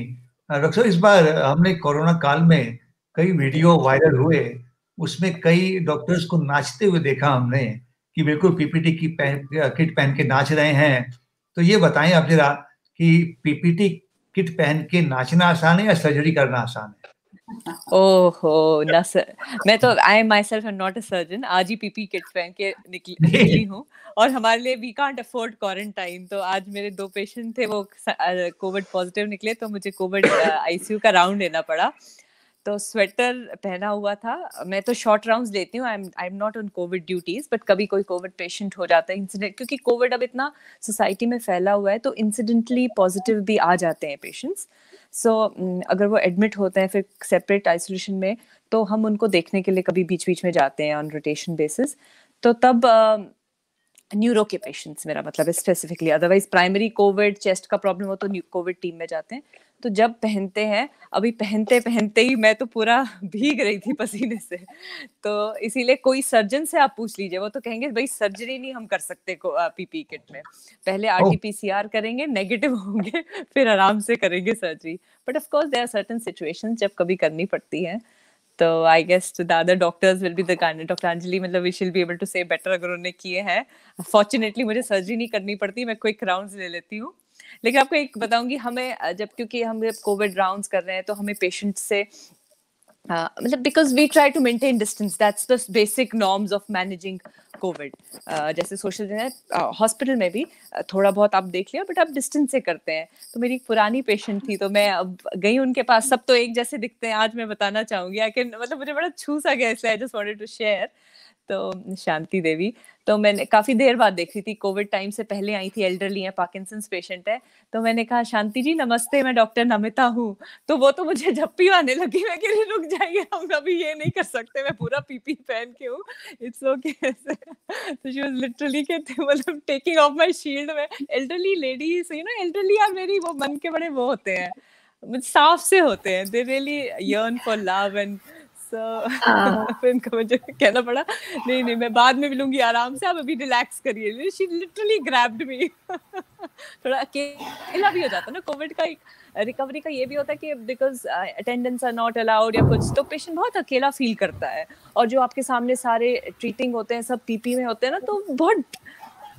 doctor साहब, इस बार हमने corona काल में कई वीडियो वायरल हुए, उसमें कई डॉक्टर्स को नाचते हुए देखा हमने कि बिल्कुल पीपीटी की किट पहन के नाच रहे हैं। तो ये बताएं आप जरा कि पीपीटी किट पहन के नाचना आसान है या सर्जरी करना आसान है? ओहो ना सर, मैं तो I myself am not a surgeon. आज ही पीपी किट पहन के निकली हूँ और हमारे लिए वी कांट अफोर्ड क्वारंटाइन। तो आज मेरे 2 पेशेंट थे, वो कोविड पॉजिटिव निकले, तो मुझे कोविड आईसीयू का राउंड लेना पड़ा। तो स्वेटर पहना हुआ था। मैं तो शॉर्ट राउंड्स लेती हूँ, आई am not on Covid duties, but कभी कोई कोविड पेशेंट हो जाता है इंसिडेंट, क्योंकि कोविड अब इतना सोसाइटी में फैला हुआ है तो इंसिडेंटली पॉजिटिव भी आ जाते हैं पेशेंट्स। सो अगर वो एडमिट होते हैं फिर सेपरेट आइसोलेशन में, तो हम उनको देखने के लिए कभी बीच बीच में जाते हैं ऑन रोटेशन बेसिस। तो तब न्यूरो के पेशेंट्स मेरा मतलब है specifically, otherwise primary Covid chest का प्रॉब्लम हो तो कोविड टीम में जाते हैं। तो जब पहनते हैं, अभी पहनते पहनते ही मैं तो पूरा भीग रही थी पसीने से। तो इसीलिए कोई सर्जन से आप पूछ लीजिए, वो तो कहेंगे भाई सर्जरी नहीं हम कर सकते पीपी किट में, पहले RT-PCR करेंगे, नेगेटिव होंगे, फिर आराम से करेंगे surgery. But of course there are certain situations जब कभी करनी पड़ती है, तो I guess the other doctors will be the kind, doctor Anjali मतलब we will be able to say better अगर उन्होंने किए हैं। फॉर्चुनेटली मुझे सर्जरी नहीं करनी पड़ती, मैं क्विक राउंड्स ले लेती हूँ। लेकिन आपको एक बताऊंगी, हमें क्योंकि हम जब कोविड राउंड्स कर रहे हैं तो हमें पेशेंट से मतलब because we try to maintain distance, that's the basic norms of managing COVID. जैसे सोशल हॉस्पिटल में भी थोड़ा बहुत आप देख लिया, बट आप डिस्टेंस से करते हैं। तो मेरी एक पुरानी पेशेंट थी, तो मैं अब गई उनके पास, सब तो एक जैसे दिखते हैं, आज मैं बताना चाहूंगी, आई कैन मतलब मुझे बड़ा छू सा गया, इसलिए I just wanted to share. तो शांति देवी, तो मैंने काफी देर बाद देख रही थी, कोविड टाइम से पहले आई थी, एल्डरली है, पार्किंसंस पेशेंट है। तो मैंने कहा शांति जी नमस्ते, मैं डॉक्टर नमिता हूँ। तो वो तो मुझे झप्पी आने लगी, मैं कह रही रुक जाइए, हम अभी ये नहीं कर सकते, मैं पूरा पीपी पहन के हूँ, इट्स ओके। तो शी वाज लिटरली कहते मतलब टेकिंग ऑफ माय शील्ड में। Elderly ladies, you know elderly are very, वो मन के बड़े वो होते हैं, साफ से होते हैं, they really yearn for love and फिर इनको मुझे कहना पड़ा नहीं मैं बाद में मिलूंगी आराम से, आप अभी रिलैक्स करिए। शी लिटरली ग्रैब्ड मी। थोड़ा अकेला भी हो जाता है ना कोविड का, एक रिकवरी का ये भी होता है कि because attendants are not allowed या कुछ, तो पेशेंट बहुत अकेला फील करता है। और जो आपके सामने सारे ट्रीटिंग होते हैं सब पीपी में होते हैं ना, तो बहुत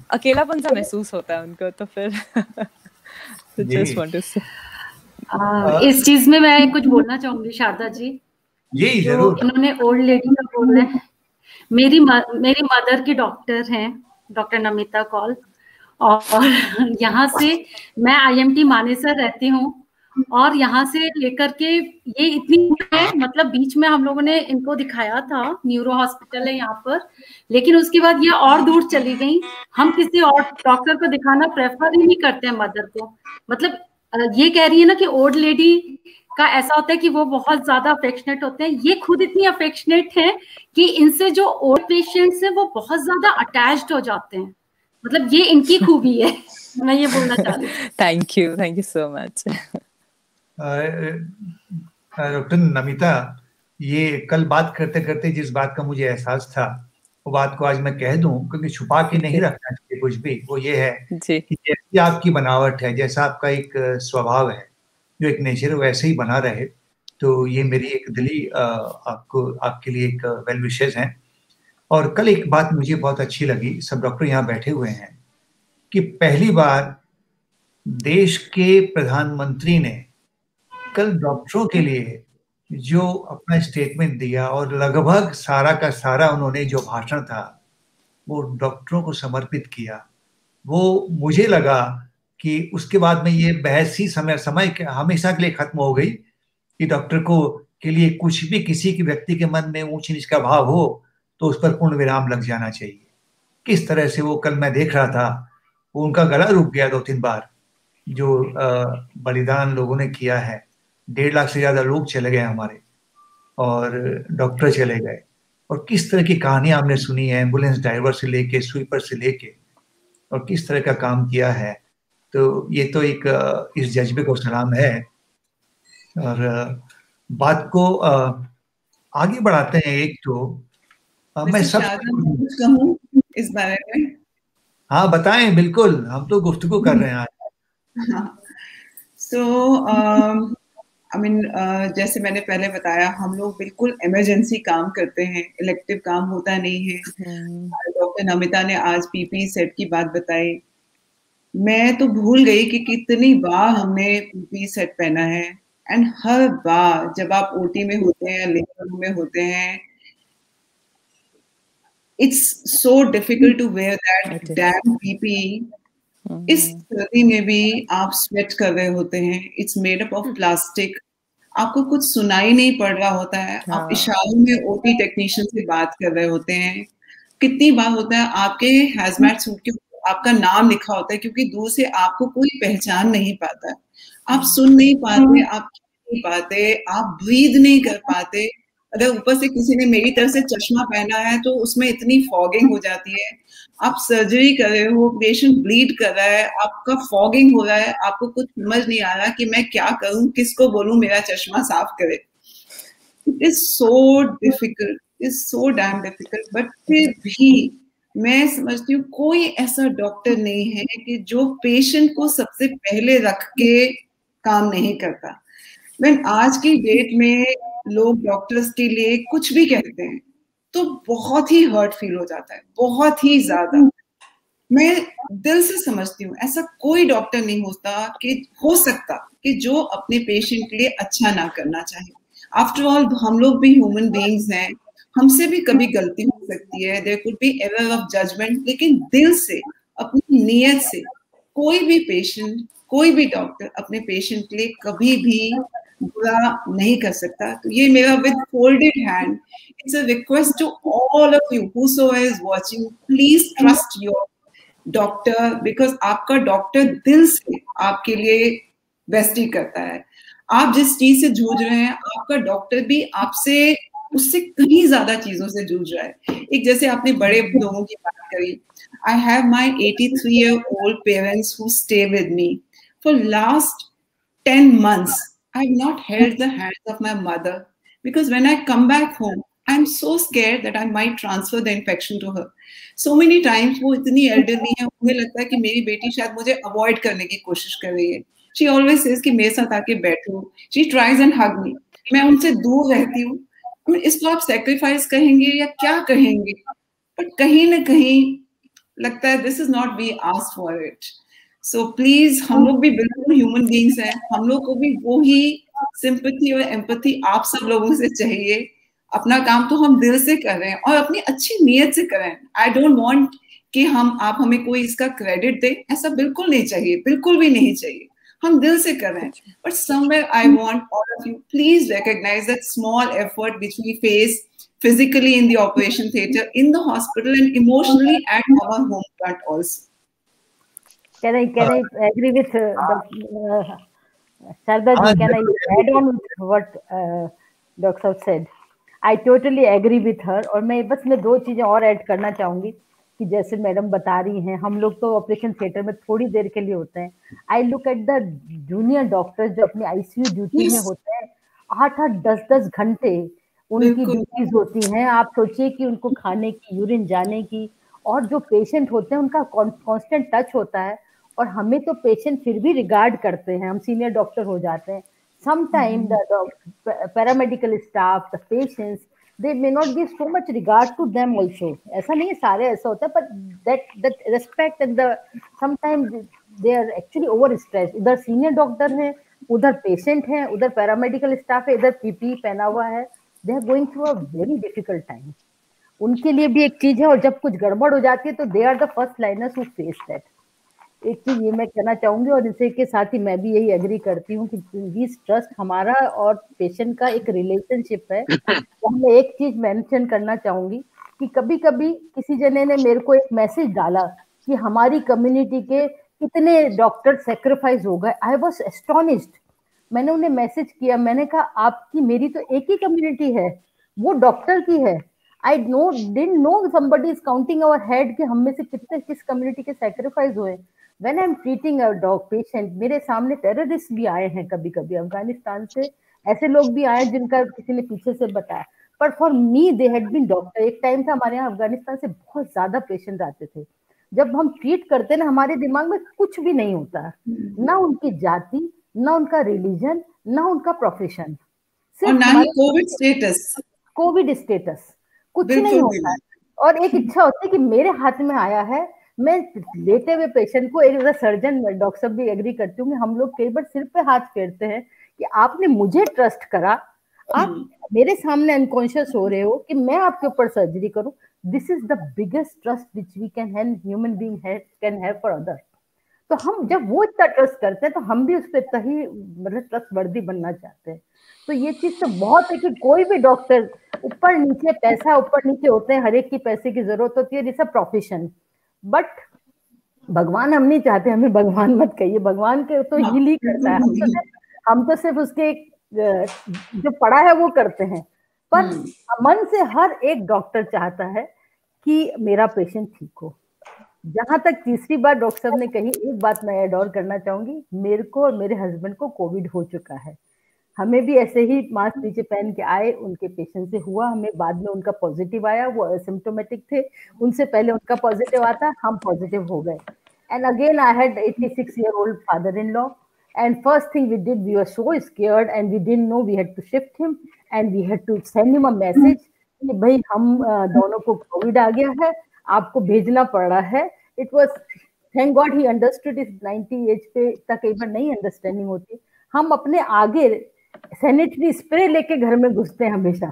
अकेलापन सा महसूस होता है उनको। तो फिर जस्ट वांट टू से इस चीज में मैं कुछ बोलना चाहूंगी शारदा जी। यही जरूर, उन्होंने ओल्ड लेडी का बोला है, मेरी मदर के डॉक्टर हैं, डॉक्टर नमिता कौल, और यहाँ से मैं IMT मानेसर रहती हूँ, और यहाँ से लेकर के ये इतनी है, मतलब बीच में हम लोगों ने इनको दिखाया था, न्यूरो हॉस्पिटल है यहाँ पर, लेकिन उसके बाद ये और दूर चली गई। हम किसी और डॉक्टर को दिखाना प्रेफर ही नहीं करते हैं मदर को। मतलब ये कह रही है ना कि ओल्ड लेडी का ऐसा होता है कि वो बहुत ज्यादा अफेक्शनेट होते हैं, ये खुद इतनी अफेक्शनेट है कि इनसे जो ओल्ड पेशेंट्स हैं वो बहुत ज्यादा अटैच्ड हो जाते हैं। मतलब ये इनकी खूबी है, मैं ये बोलना चाहती हूँ। Thank you so much doctor Namita. ये कल बात करते करते जिस बात का मुझे एहसास था, वो बात को आज मैं कह दूं, क्योंकि छुपा के नहीं रखना चाहिए कुछ भी। वो ये है कि जैसी आपकी बनावट है, जैसा आपका एक स्वभाव है, जो एक नेचर, वैसे ही बना रहे। तो ये मेरी एक दिली आपके लिए एक वेल विशेस हैं। और कल एक बात मुझे बहुत अच्छी लगी, सब डॉक्टर यहाँ बैठे हुए हैं, कि पहली बार देश के प्रधानमंत्री ने कल डॉक्टरों के लिए जो अपना स्टेटमेंट दिया, और लगभग सारा का सारा उन्होंने जो भाषण था वो डॉक्टरों को समर्पित किया। वो मुझे लगा कि उसके बाद में ये बहस ही समय हमेशा के लिए खत्म हो गई कि डॉक्टर को के लिए कुछ भी किसी के व्यक्ति के मन में ऊंच नीच का भाव हो तो उस पर पूर्ण विराम लग जाना चाहिए। किस तरह से वो कल मैं देख रहा था, वो उनका गला रुक गया 2-3 बार, जो बलिदान लोगों ने किया है। 1.5 लाख से ज्यादा लोग चले गए हमारे, और डॉक्टर चले गए, और किस तरह की कहानियां हमने सुनी है, एम्बुलेंस ड्राइवर से लेके स्वीपर से लेके, और किस तरह का काम किया है। तो ये तो एक इस जज्बे को सलाम है। और बात को आगे बढ़ाते हैं। एक तो मैं सब कहूँ इस बारे में। हाँ बताएं, बिल्कुल, हम तो गुफ्तगू कर रहे हैं आज। सो आई मीन जैसे मैंने पहले बताया, हम लोग बिल्कुल इमरजेंसी काम करते हैं, इलेक्टिव काम होता नहीं है। डॉक्टर नमिता ने आज पीपी सेट की बात बताई, मैं तो भूल गई कि कितनी बार हमने पीपी सेट पहना है। एंड हर बार जब आप ओटी में होते हैं, लेबर रूम में होते हैं, it's so difficult to wear that damn PP. इस सर्दी में भी आप स्वेट कर रहे होते हैं, it's made up of plastic, आपको कुछ सुनाई नहीं पड़ रहा होता है। आप इशारों में ओटी टेक्नीशियन से बात कर रहे होते हैं। कितनी बार होता है आपके हैजमैट सूट के आपका नाम लिखा होता है, क्योंकि दूर से आपको कोई पहचान नहीं पाता है, आप सुन नहीं पाते, आप नहीं पाते, आप ब्रीद नहीं कर पाते, अगर ऊपर से किसी ने मेरी तरफ से चश्मा पहना है तो उसमें इतनी फॉगिंग हो जाती है। आप सर्जरी कर रहे हो, पेशेंट ब्लीड कर रहा है, आपका फॉगिंग हो रहा है, आपको कुछ समझ नहीं आ रहा कि मैं क्या करूं, किसको बोलूं मेरा चश्मा साफ करे। It is so difficult, is so damn difficult. But फिर भी मैं समझती हूँ कोई ऐसा डॉक्टर नहीं है कि जो पेशेंट को सबसे पहले रख के काम नहीं करता। मैं आज की डेट में लोग डॉक्टर्स के लिए कुछ भी कहते हैं तो बहुत ही हर्ट फील हो जाता है, बहुत ही ज्यादा। मैं दिल से समझती हूँ ऐसा कोई डॉक्टर नहीं हो सकता कि जो अपने पेशेंट के लिए अच्छा ना करना चाहे। आफ्टर ऑल हम लोग भी ह्यूमन बीइंग्स हैं, हमसे भी कभी गलती हो सकती है, there could be error of judgement, लेकिन दिल से अपनी नीयत से कोई भी पेशेंट, कोई भी डॉक्टर अपने पेशेंट के लिए कभी भी बुरा नहीं कर सकता। तो ये मेरा with folded hand it's a request to all of you whosoever is watching, please trust your doctor, because आपका डॉक्टर दिल से आपके लिए बेस्ट ही करता है। आप जिस चीज से जूझ रहे हैं आपका डॉक्टर भी आपसे उससे कहीं ज्यादा चीजों से जूझ रहा है। एक जैसे आपने बड़े लोगों की बात करी, I have my 83-year-old parents who stay with me for last 10 months. I have not held the hands of my mother because when I come back home, I'm so scared that I might transfer the infection to her. So many times वो इतनी elderly है, उन्हें लगता है कि मेरी बेटी शायद मुझे avoid करने की कोशिश कर रही है। She always says कि मेरे साथ आके बैठो। She tries and hug me. मैं उनसे दूर रहती हूँ। इसको आप sacrifice कहेंगे या क्या कहेंगे? But कहीं न कहीं लगता है this is not we asked for it. So please, हम लोग भी बिल्कुल ह्यूमन बीइंग्स हैं, हम लोग को भी वो ही सिंपैथी और एम्पैथी आप सब लोगों से चाहिए। अपना काम तो हम दिल से कर रहे हैं और अपनी अच्छी नीयत से करें। आई डोंट वांट कि आप हमें कोई इसका क्रेडिट दे, ऐसा बिल्कुल नहीं चाहिए, बिल्कुल भी नहीं चाहिए। हम दिल से कर रहे हैं, but somewhere I want all of you please recognise that small effort which we face physically in the operation theater, in the hospital, and emotionally at our home front also. Can I agree with Sharda ji? Can I add on with what Dr. Saud said? I totally agree with her. और मैं दो चीजें और add करना चाहूंगी कि जैसे madam बता रही हैं, हम लोग तो ऑपरेशन थिएटर में थोड़ी देर के लिए होते हैं। I look at the junior doctors जो अपनी आईसीयू ड्यूटी में होते हैं, 8-8, 10-10 घंटे उनकी ड्यूटीज होती हैं। आप सोचिए कि उनको खाने की, यूरिन जाने की, और जो पेशेंट होते हैं उनका कांस्टेंट टच होता है। और हमें तो पेशेंट फिर भी रिगार्ड करते हैं, हम सीनियर डॉक्टर हो जाते हैं। Sometime the paramedical staff, the patients, they may not give so much regard to them also. ऐसा नहीं है सारे ऐसा होता है, but that respect and the sometimes they are actually over stressed. इधर सीनियर डॉक्टर है, उधर पेशेंट है, उधर पैरामेडिकल स्टाफ है, इधर पीपी पहना हुआ है। They are going through a very difficult time. उनके लिए भी एक चीज है, और जब कुछ गड़बड़ हो जाती है तो they are the first liners who face that. एक चीज ये मैं कहना चाहूंगी, और इसे के साथ ही मैं भी यही एग्री करती हूँ कि प्लीज ट्रस्ट, हमारा और पेशेंट का एक रिलेशनशिप है। तो मैं एक चीज मेंशन करना चाहूंगी कि कभी कभी किसी जने ने मेरे को एक मैसेज डाला कि हमारी कम्युनिटी के कितने डॉक्टर सेक्रीफाइस हो गए। I was astonished. मैंने उन्हें मैसेज किया, मैंने कहा आपकी मेरी तो एक ही कम्युनिटी है, वो डॉक्टर की है। I didn't know somebody is counting our head कि हम में से कितने किस कम्युनिटी के सेक्रीफाइस हुए। When I'm treating a dog patient, मेरे सामने टेररिस्ट भी आए हैं, कभी कभी अफगानिस्तान से ऐसे लोग भी आए जिनका किसी ने पीछे से बताया, पर for me they had been doctor. एक टाइम था हमारे यहाँ अफगानिस्तान से बहुत ज्यादा पेशेंट आते थे। जब हम ट्रीट करते ना, हमारे दिमाग में कुछ भी नहीं होता, ना उनकी जाति, ना उनका रिलीजन, ना उनका प्रोफेशन, सिर्फ कोविड स्टेटस, कुछ नहीं होता है। और एक इच्छा होती है कि मेरे हाथ में आया है, मैं लेटे हुए पेशेंट को, एक सर्जन डॉक्टर साहब भी एग्री करती हूँ कि हम लोग कई बार सिर पे हाथ फेरते हैं कि आपने मुझे ट्रस्ट करा, आप मेरे सामने अनकॉन्शियस हो रहे हो कि मैं आपके ऊपर सर्जरी करूं। This is the biggest trust which we can have, human being can have for other. तो हम जब वो इतना ट्रस्ट करते हैं तो हम भी उस पर इतना ही मतलब ट्रस्ट वर्दी बनना चाहते हैं। तो ये चीज तो बहुत है कि कोई भी डॉक्टर ऊपर नीचे पैसा ऊपर नीचे होते हैं, हर एक की पैसे की जरूरत होती है, इट्स अ प्रोफेशन। बट भगवान हम नहीं चाहते, हमें भगवान मत कहिए, भगवान के तो हील ही करता है, हम तो सिर्फ उसके जो पढ़ा है वो करते हैं। पर मन से हर एक डॉक्टर चाहता है कि मेरा पेशेंट ठीक हो। जहां तक तीसरी बार डॉक्टर साहब ने कही, एक बात मैं ऐड और करना चाहूंगी, मेरे को और मेरे हस्बैंड को कोविड हो चुका है, हमें भी ऐसे ही मास्क नीचे पहन के आए, उनके पेशेंट से हुआ, हमें बाद में उनका पॉजिटिव आया, वो एसिम्प्टोमेटिक थे, उनसे पहले उनका पॉजिटिव आता, हम पॉजिटिव हो गए। And again I had 86-year-old father-in-law, and first thing we did, we were so scared and we didn't know, we had to shift him and we had to send him a message कि भाई हम दोनों को Covid आ गया है, आपको भेजना पड़ रहा है। It was thank God he understood, इस 90 एज पे तक कई बार नहीं अंडरस्टैंडिंग होती। हम अपने आगे सैनिटरी स्प्रे लेके घर में घुसते हैं हमेशा,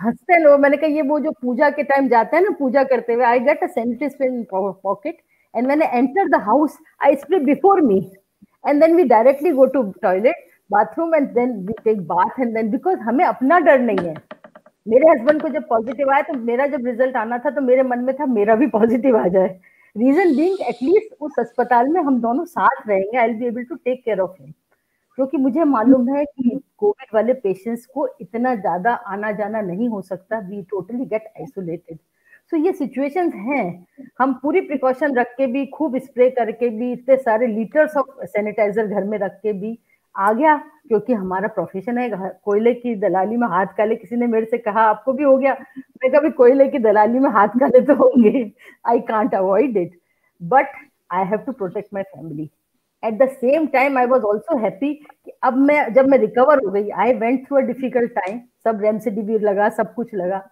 हंसते हैं लोग। मैंने कहा ये वो जो पूजा के टाइम जाते हैं ना पूजा करते हुए, I get a sanitary spray in pocket and when I enter the house I spray before me and then we directly go to toilet bathroom and then we take bath and then, because हमें अपना डर नहीं है। मेरे husband को जब positive आया तो मेरा जब रिजल्ट आना था तो मेरे मन में था मेरा भी पॉजिटिव आ जाए। रीजन बीइंग एटलीस्ट उस अस्पताल में हम दोनों साथ रहेंगे, I will be able to take care of him, क्योंकि मुझे मालूम है कि कोविड वाले पेशेंट्स को इतना ज्यादा आना जाना नहीं हो सकता, वी टोटली गेट आइसोलेटेड। सो ये सिचुएशंस हैं, हम पूरी प्रिकॉशन रख के भी, खूब स्प्रे करके भी, इतने सारे लीटर्स ऑफ सैनिटाइजर घर में रख के भी आ गया, क्योंकि हमारा प्रोफेशन है। कोयले की दलाली में हाथ काले, किसी ने मेरे से कहा आपको भी हो गया, मैं कभी कोयले की दलाली में हाथ काले तो होंगे, I can't avoid it, but I have to protect my family. At the same time I was also happy कि अब मैं जब मैं रिकवर हो गई, I went through a difficult time, सब रेमडेसिविर लगा, सब कुछ लगा,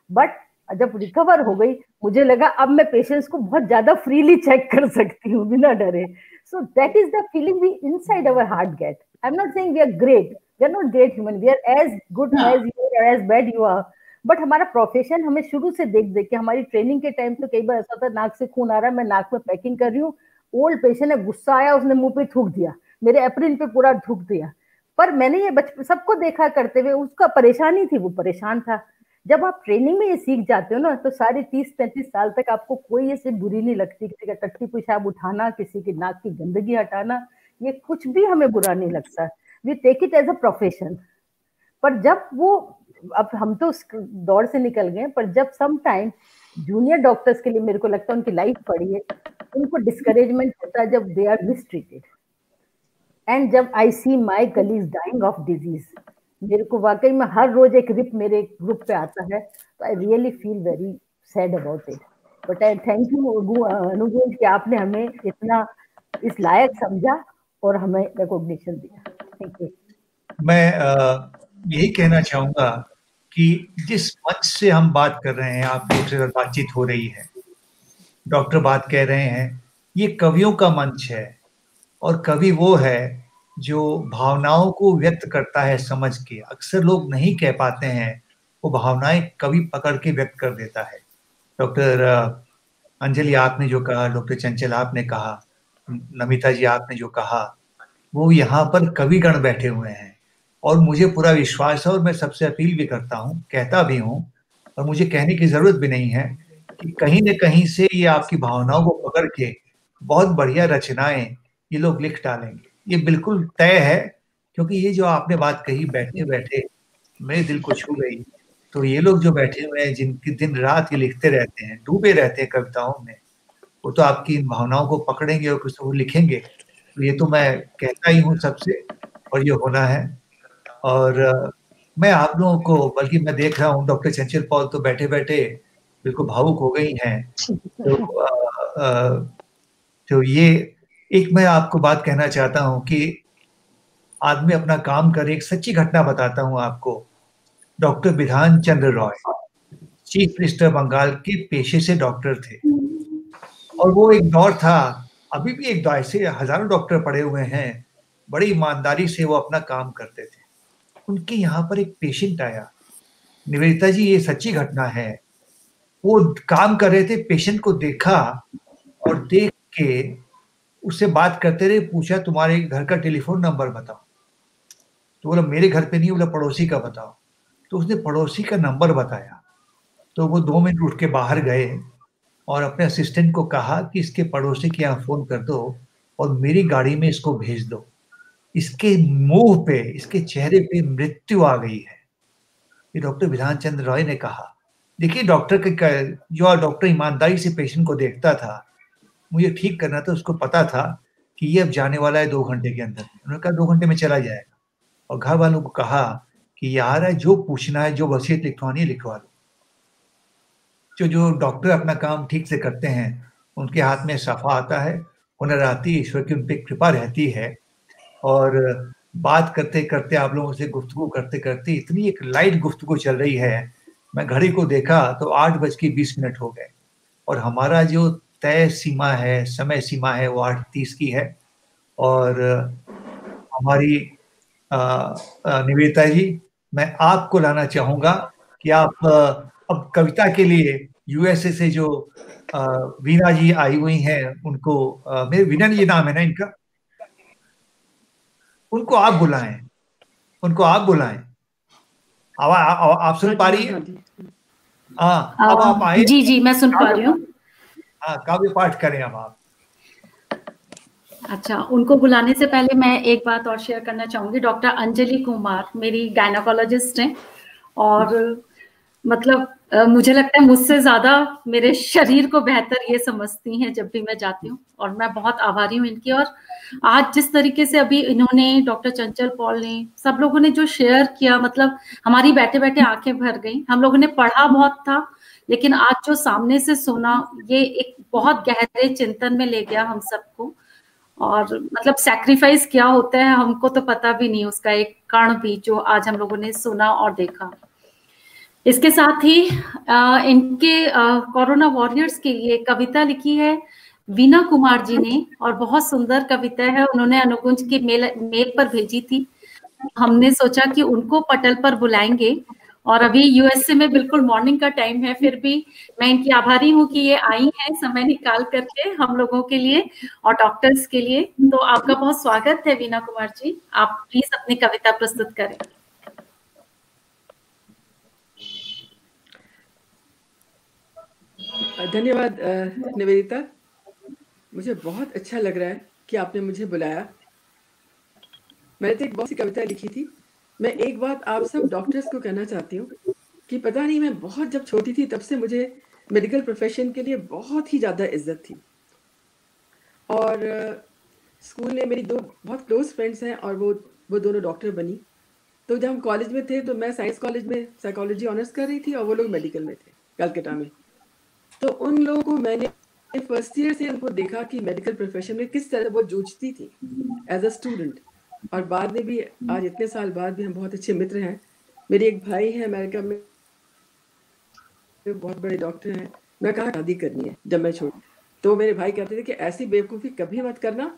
बट जब रिकवर हो गई मुझे लगा अब मैं पेशेंट्स को बहुत ज्यादा फ्रीली चेक कर सकती हूँ बिना डरे। So that is the feeling we inside our heart get. I am not saying we are great, we are not great human, we are as good as you are, as bad you are, but हमारा profession हमें शुरू से देख देख के, हमारी training के time तो कई बार ऐसा था नाक से खून आ रहा है, मैं नाक में पैकिंग कर रही हूँ, ओल्ड पेशेंट है, गुस्सा आया, उसने मुंह पे थूक दिया, मेरे एप्रिन पे पूरा थूक दिया, पर मैंने ये बचपन सबको देखा करते हुए, उसका परेशानी थी, वो परेशान था। जब आप ट्रेनिंग में ये सीख जाते हो ना, तो सारे 30-35 साल तक आपको कोई ऐसी बुरी नहीं लगती, किसी का टट्टी पेशाब उठाना, किसी की नाक की गंदगी हटाना, ये कुछ भी हमें बुरा नहीं लगता, we take it as a profession. पर जब वो, अब हम तो उस दौर से निकल गए, पर जब सम टाइम जूनियर डॉक्टर्स के लिए मेरे को लगता है उनकी लाइफ पड़ी है, उनको डिस्करेजमेंट होता है जब दे आर मिसट्रीटेड, एंड जब I see my colleagues dying of disease, मेरे को वाकई में हर रोज एक रिप मेरे ग्रुप पे आता है, तो I really feel very sad about it. But I thank you Anugun कि आपने हमें इतना इस लायक समझा और हमें रिकॉग्निशन दिया। Thank you. मैं यही कहना चाहूंगा कि जिस मंच से हम बात कर रहे हैं, आप लोग से बातचीत हो रही है, डॉक्टर बात कह रहे हैं, ये कवियों का मंच है, और कवि वो है जो भावनाओं को व्यक्त करता है समझ के। अक्सर लोग नहीं कह पाते हैं, वो भावनाएं कवि पकड़ के व्यक्त कर देता है। डॉक्टर अंजलि आपने जो कहा, डॉक्टर चंचल आपने कहा, नमिता जी आपने जो कहा, वो यहाँ पर कविगण बैठे हुए हैं, और मुझे पूरा विश्वास है, और मैं सबसे अपील भी करता हूँ, कहता भी हूँ, और मुझे कहने की जरूरत भी नहीं है कि कहीं न कहीं से ये आपकी भावनाओं को पकड़ के बहुत बढ़िया रचनाएं ये लोग लिख डालेंगे। ये बिल्कुल तय है, क्योंकि ये जो आपने बात कही बैठे बैठे मेरे दिल को छू गई। तो ये लोग जो बैठे हुए हैं, जिनकी दिन रात ये लिखते रहते हैं, डूबे रहते हैं कविताओं में, वो तो आपकी इन भावनाओं को पकड़ेंगे और कुछ वो लिखेंगे। तो ये तो मैं कहता ही हूँ सबसे, और ये होना है। और मैं आप लोगों को, बल्कि मैं देख रहा हूँ डॉक्टर चंचल पॉल तो बैठे बैठे बिल्कुल भावुक हो गई हैं। तो ये एक मैं आपको बात कहना चाहता हूँ कि आदमी अपना काम करे। एक सच्ची घटना बताता हूँ आपको। डॉक्टर बिधान चंद्र रॉय चीफ मिनिस्टर बंगाल के पेशे से डॉक्टर थे, और वो एक दौर था, अभी भी एक दौर, ऐसे हजारों डॉक्टर पड़े हुए हैं, बड़ी ईमानदारी से वो अपना काम करते थे। उनके यहाँ पर एक पेशेंट आया, निवेदिता जी ये सच्ची घटना है, वो काम कर रहे थे, पेशेंट को देखा और देख के उससे बात करते रहे, पूछा तुम्हारे घर का टेलीफोन नंबर बताओ, तो बोला मेरे घर पे नहीं, बोला पड़ोसी का बताओ। तो उसने पड़ोसी का नंबर बताया, तो वो 2 मिनट उठ के बाहर गए और अपने असिस्टेंट को कहा कि इसके पड़ोसी के यहाँ फोन कर दो और मेरी गाड़ी में इसको भेज दो। इसके मुंह पे, इसके चेहरे पे मृत्यु आ गई है। ये डॉक्टर विधान चंद्र रॉय ने कहा। देखिए, जो डॉक्टर ईमानदारी से पेशेंट को देखता था, मुझे ठीक करना था, उसको पता था कि ये अब जाने वाला है 2 घंटे के अंदर। उन्होंने कहा 2 घंटे में चला जाएगा, और घर वालों को कहा कि यार है, जो पूछना है, जो वसीयत लिखवानी है लिखवा लो। जो डॉक्टर अपना काम ठीक से करते हैं, उनके हाथ में सफा आता है, हुनर आती है, ईश्वर की उन पे कृपा रहती है। और बात करते करते, आप लोगों से गुफ्तगू करते करते इतनी एक लाइट गुफ्तगू चल रही है, मैं घड़ी को देखा तो 8:20 हो गए, और हमारा जो तय सीमा है, समय सीमा है, वो 8:30 की है। और हमारी निवेदिता जी, मैं आपको लाना चाहूंगा कि आप अब कविता के लिए यूएसए से जो वीना जी आई हुई हैं, उनको मेरे वीना जी नाम है ना इनका, उनको आप बुलाएं, उनको आप बुलाएं। आप सुन पा रही हैं? हाँ, अब आप आए। जी मैं सुन पा रही हूँ। हाँ, काव्य पाठ करें अब आप। अच्छा, उनको बुलाने से पहले मैं एक बात और शेयर करना चाहूंगी। डॉक्टर अंजलि कुमार मेरी गायनोकोलॉजिस्ट हैं, और मतलब मुझे लगता है मुझसे ज्यादा मेरे शरीर को बेहतर ये समझती हैं जब भी मैं जाती हूँ, और मैं बहुत आभारी हूँ इनकी। और आज जिस तरीके से अभी इन्होंने, डॉक्टर चंचल पॉल ने, सब लोगों ने जो शेयर किया, मतलब हमारी बैठे बैठे आंखें भर गई। हम लोगों ने पढ़ा बहुत था, लेकिन आज जो सामने से सुना, ये एक बहुत गहरे चिंतन में ले गया हम सबको। और मतलब सैक्रिफाइस क्या होता है हमको तो पता भी नहीं, उसका एक कण भी, जो आज हम लोगों ने सुना और देखा। इसके साथ ही इनके कोरोना वॉरियर्स के लिए कविता लिखी है वीना कुमार जी ने, और बहुत सुंदर कविता है। उन्होंने अनुकुंज के मेल पर भेजी थी। हमने सोचा कि उनको पटल पर बुलाएंगे, और अभी यूएसए में बिल्कुल मॉर्निंग का टाइम है, फिर भी मैं इनकी आभारी हूँ कि ये आई हैं समय निकाल करके हम लोगों के लिए और डॉक्टर्स के लिए। तो आपका बहुत स्वागत है वीना कुमार जी, आप प्लीज अपनी कविता प्रस्तुत करें। धन्यवाद निवेदिता, मुझे बहुत अच्छा लग रहा है कि आपने मुझे बुलाया। मैंने तो एक बहुत सी कविता लिखी थी। मैं एक बात आप सब डॉक्टर्स को कहना चाहती हूँ कि पता नहीं, मैं बहुत जब छोटी थी तब से मुझे मेडिकल प्रोफेशन के लिए बहुत ही ज़्यादा इज्जत थी। और स्कूल में मेरी 2 बहुत क्लोज फ्रेंड्स हैं, और वो दोनों डॉक्टर बनी। तो जब हम कॉलेज में थे तो मैं साइंस कॉलेज में साइकोलॉजी ऑनर्स कर रही थी, और वो लोग मेडिकल में थे कलकत्ता में। तो उन लोगों को मैंने फर्स्ट ईयर से उनको देखा कि मेडिकल प्रोफेशन में किस तरह वो जूझती थी एज अ स्टूडेंट, और बाद में भी, आज इतने साल बाद भी हम बहुत अच्छे मित्र हैं। मेरे एक भाई हैं अमेरिका में, बहुत बड़े डॉक्टर हैं। मैं कहा शादी करनी है जब मैं छोटी, तो मेरे भाई कहते थे कि ऐसी बेवकूफ़ी कभी मत करना,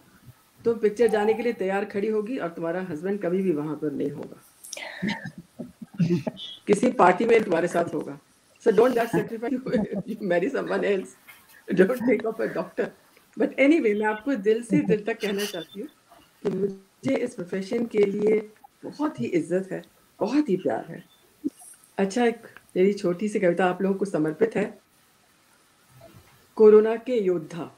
तुम पिक्चर जाने के लिए तैयार खड़ी होगी और तुम्हारा हस्बैंड कभी भी वहां पर नहीं होगा, किसी पार्टी में तुम्हारे साथ होगा। So don't that sacrifice you marry someone else. Don't think of a doctor. But anyway, मैं आपको दिल से दिल तक कहना चाहती हूँ कि मुझे इस प्रोफेशन के लिए बहुत ही इज्जत है, बहुत ही प्यार है। अच्छा, एक मेरी छोटी सी कविता आप लोगों को समर्पित है। कोरोना के योद्धा।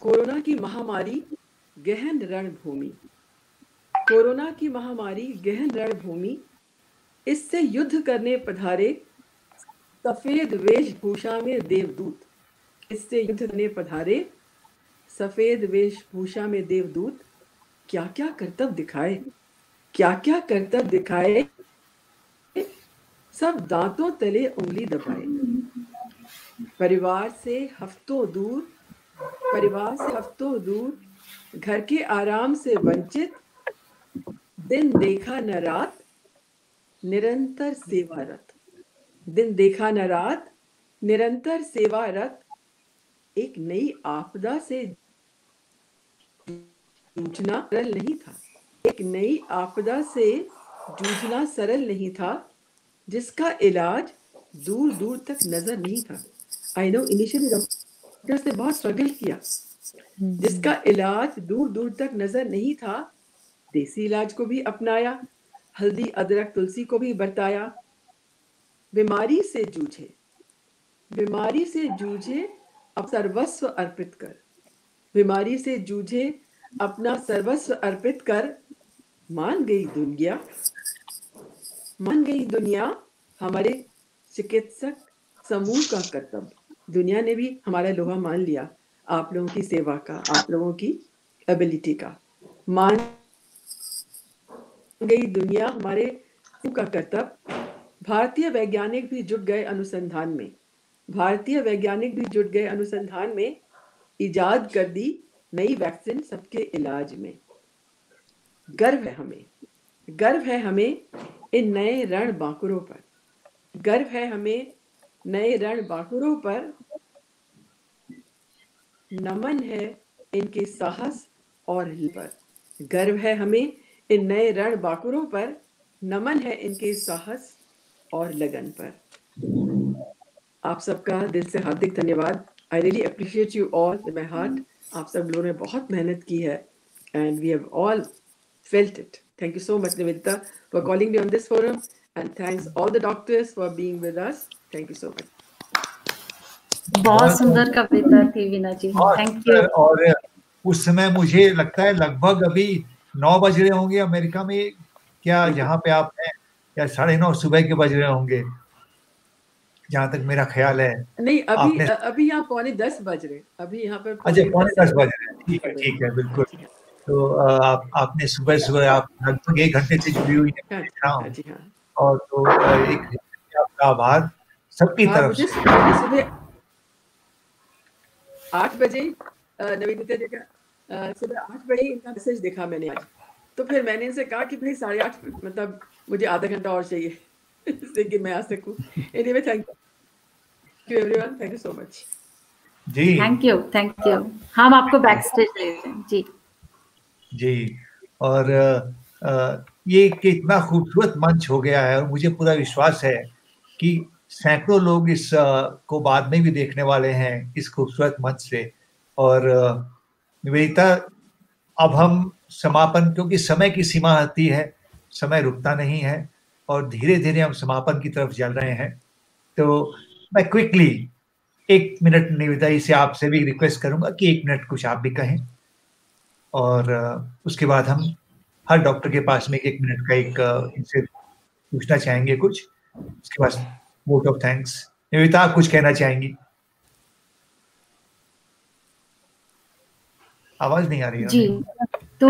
कोरोना की महामारी गहन रणभूमि, कोरोना की महामारी गहन रणभूमि, इससे युद्ध करने पधारे सफेद वेशभूषा में देवदूत, इससे युद्ध करने पधारे सफेद वेशभूषा में देवदूत, क्या क्या करतब दिखाए, क्या क्या करतब दिखाए, सब दांतों तले उंगली दबाए। परिवार से हफ्तों दूर, परिवार से हफ्तों दूर, घर के आराम से वंचित, दिन देखा न रात, निरंतर सेवारत, दिन देखा न रात, निरंतर सेवारत, एक नई आपदा से जूझना सरल नहीं था, एक नई आपदा से जूझना सरल नहीं था, जिसका इलाज दूर दूर तक नजर नहीं था। आई नो इनिशियली डॉक्टर्स ने बहुत स्ट्रगल किया, जिसका इलाज दूर दूर तक नजर नहीं था, देसी इलाज को भी अपनाया, हल्दी अदरक तुलसी को भी बरताया। बीमारी से जूझे, बीमारी से जूझे अब सर्वस्व अर्पित कर, बीमारी से जूझे अपना सर्वस्व अर्पित कर, मान गई दुनिया हमारे चिकित्सक समूह का कर्तव्य। दुनिया ने भी हमारा लोहा मान लिया, आप लोगों की सेवा का, आप लोगों की एबिलिटी का। मान गई दुनिया हमारे समूह का कर्तव्य। भारतीय वैज्ञानिक भी जुट गए अनुसंधान में, इजाद कर दी नई वैक्सीन सबके इलाज में। गर्व है हमें इन नए रणबांकुरों पर। नमन है इनके साहस और पर। गर्व है हमें इन नए रणबांकुरों पर। नमन है इनके साहस और लगन पर। आप सबका दिल से हार्दिक धन्यवाद। I really appreciate you all in my heart. आप सब लोगों ने बहुत मेहनत की है and we have all felt it. Thank you so much, Nivedita, for calling me on this forum, and thanks all the doctors for being with us. Thank you so much. बहुत सुंदर कविता थी वीना जी, थैंक यू। और उस समय मुझे लगता है लगभग अभी 9 बज रहे होंगे अमेरिका में, क्या जहाँ पे आप हैं, या 9:30 सुबह के बज रहे होंगे, जहाँ तक मेरा ख्याल है। नहीं, अभी यहाँ 9:45 बज रहे, अभी यहाँ पर अच्छा 9:45 बज रहे हैं, ठीक है बिल्कुल। तो आपने सुबह आप लगभग 1 घंटे से जुड़ी हुई है, और तो एक आपका आभार सबकी तरफ से। सुबह 8 बजे निवेदिता जी का सुबह 8 बजे इनका मैसेज देखा मैंने आज, तो फिर मैंने इनसे कहा कि भाई 8:30 मतलब मुझे आधा घंटा और चाहिए इससे कि मैं आ सकूं। Anyway thank you everyone, thank you so much जी। Thank you. हम आपको बैक स्टेज ले रहे हैं जी। और ये कितना खूबसूरत मंच हो गया है, और मुझे पूरा विश्वास है कि सैकड़ों लोग इस को बाद में भी देखने वाले हैं इस खूबसूरत मंच से। और निवेदिता, अब हम समापन, क्योंकि समय की सीमा आती है, समय रुकता नहीं है, और धीरे धीरे हम समापन की तरफ चल रहे हैं। तो मैं क्विकली 1 मिनट निवेदिता से आपसे भी रिक्वेस्ट करूंगा कि 1 मिनट कुछ आप भी कहें, और उसके बाद हम हर डॉक्टर के पास में 1 मिनट का इनसे पूछना चाहेंगे कुछ। उसके बाद वोट ऑफ थैंक्स। निवेदिता, आप कुछ कहना चाहेंगी? आवाज नहीं आ रही है जी। तो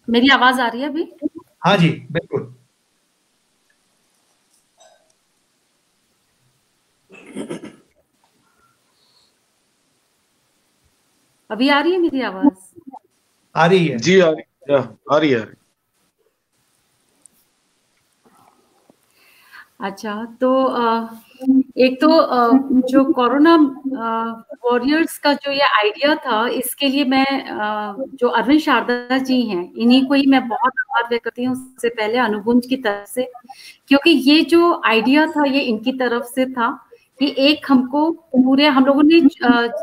मेरी आवाज आ रही है अभी? हाँ जी बिल्कुल। अभी आ रही है मेरी आवाज? आ रही है जी, आ रही है। अच्छा, तो एक तो जो कोरोना वॉरियर्स का जो ये आइडिया था, इसके लिए मैं जो अरविंद शारदा जी हैं, इन्हीं को ही मैं बहुत आभार व्यक्त करती हूँ उससे पहले अनुगुंज की तरफ से, क्योंकि ये जो आइडिया था ये इनकी तरफ से था कि एक हमको पूरे हम लोगों ने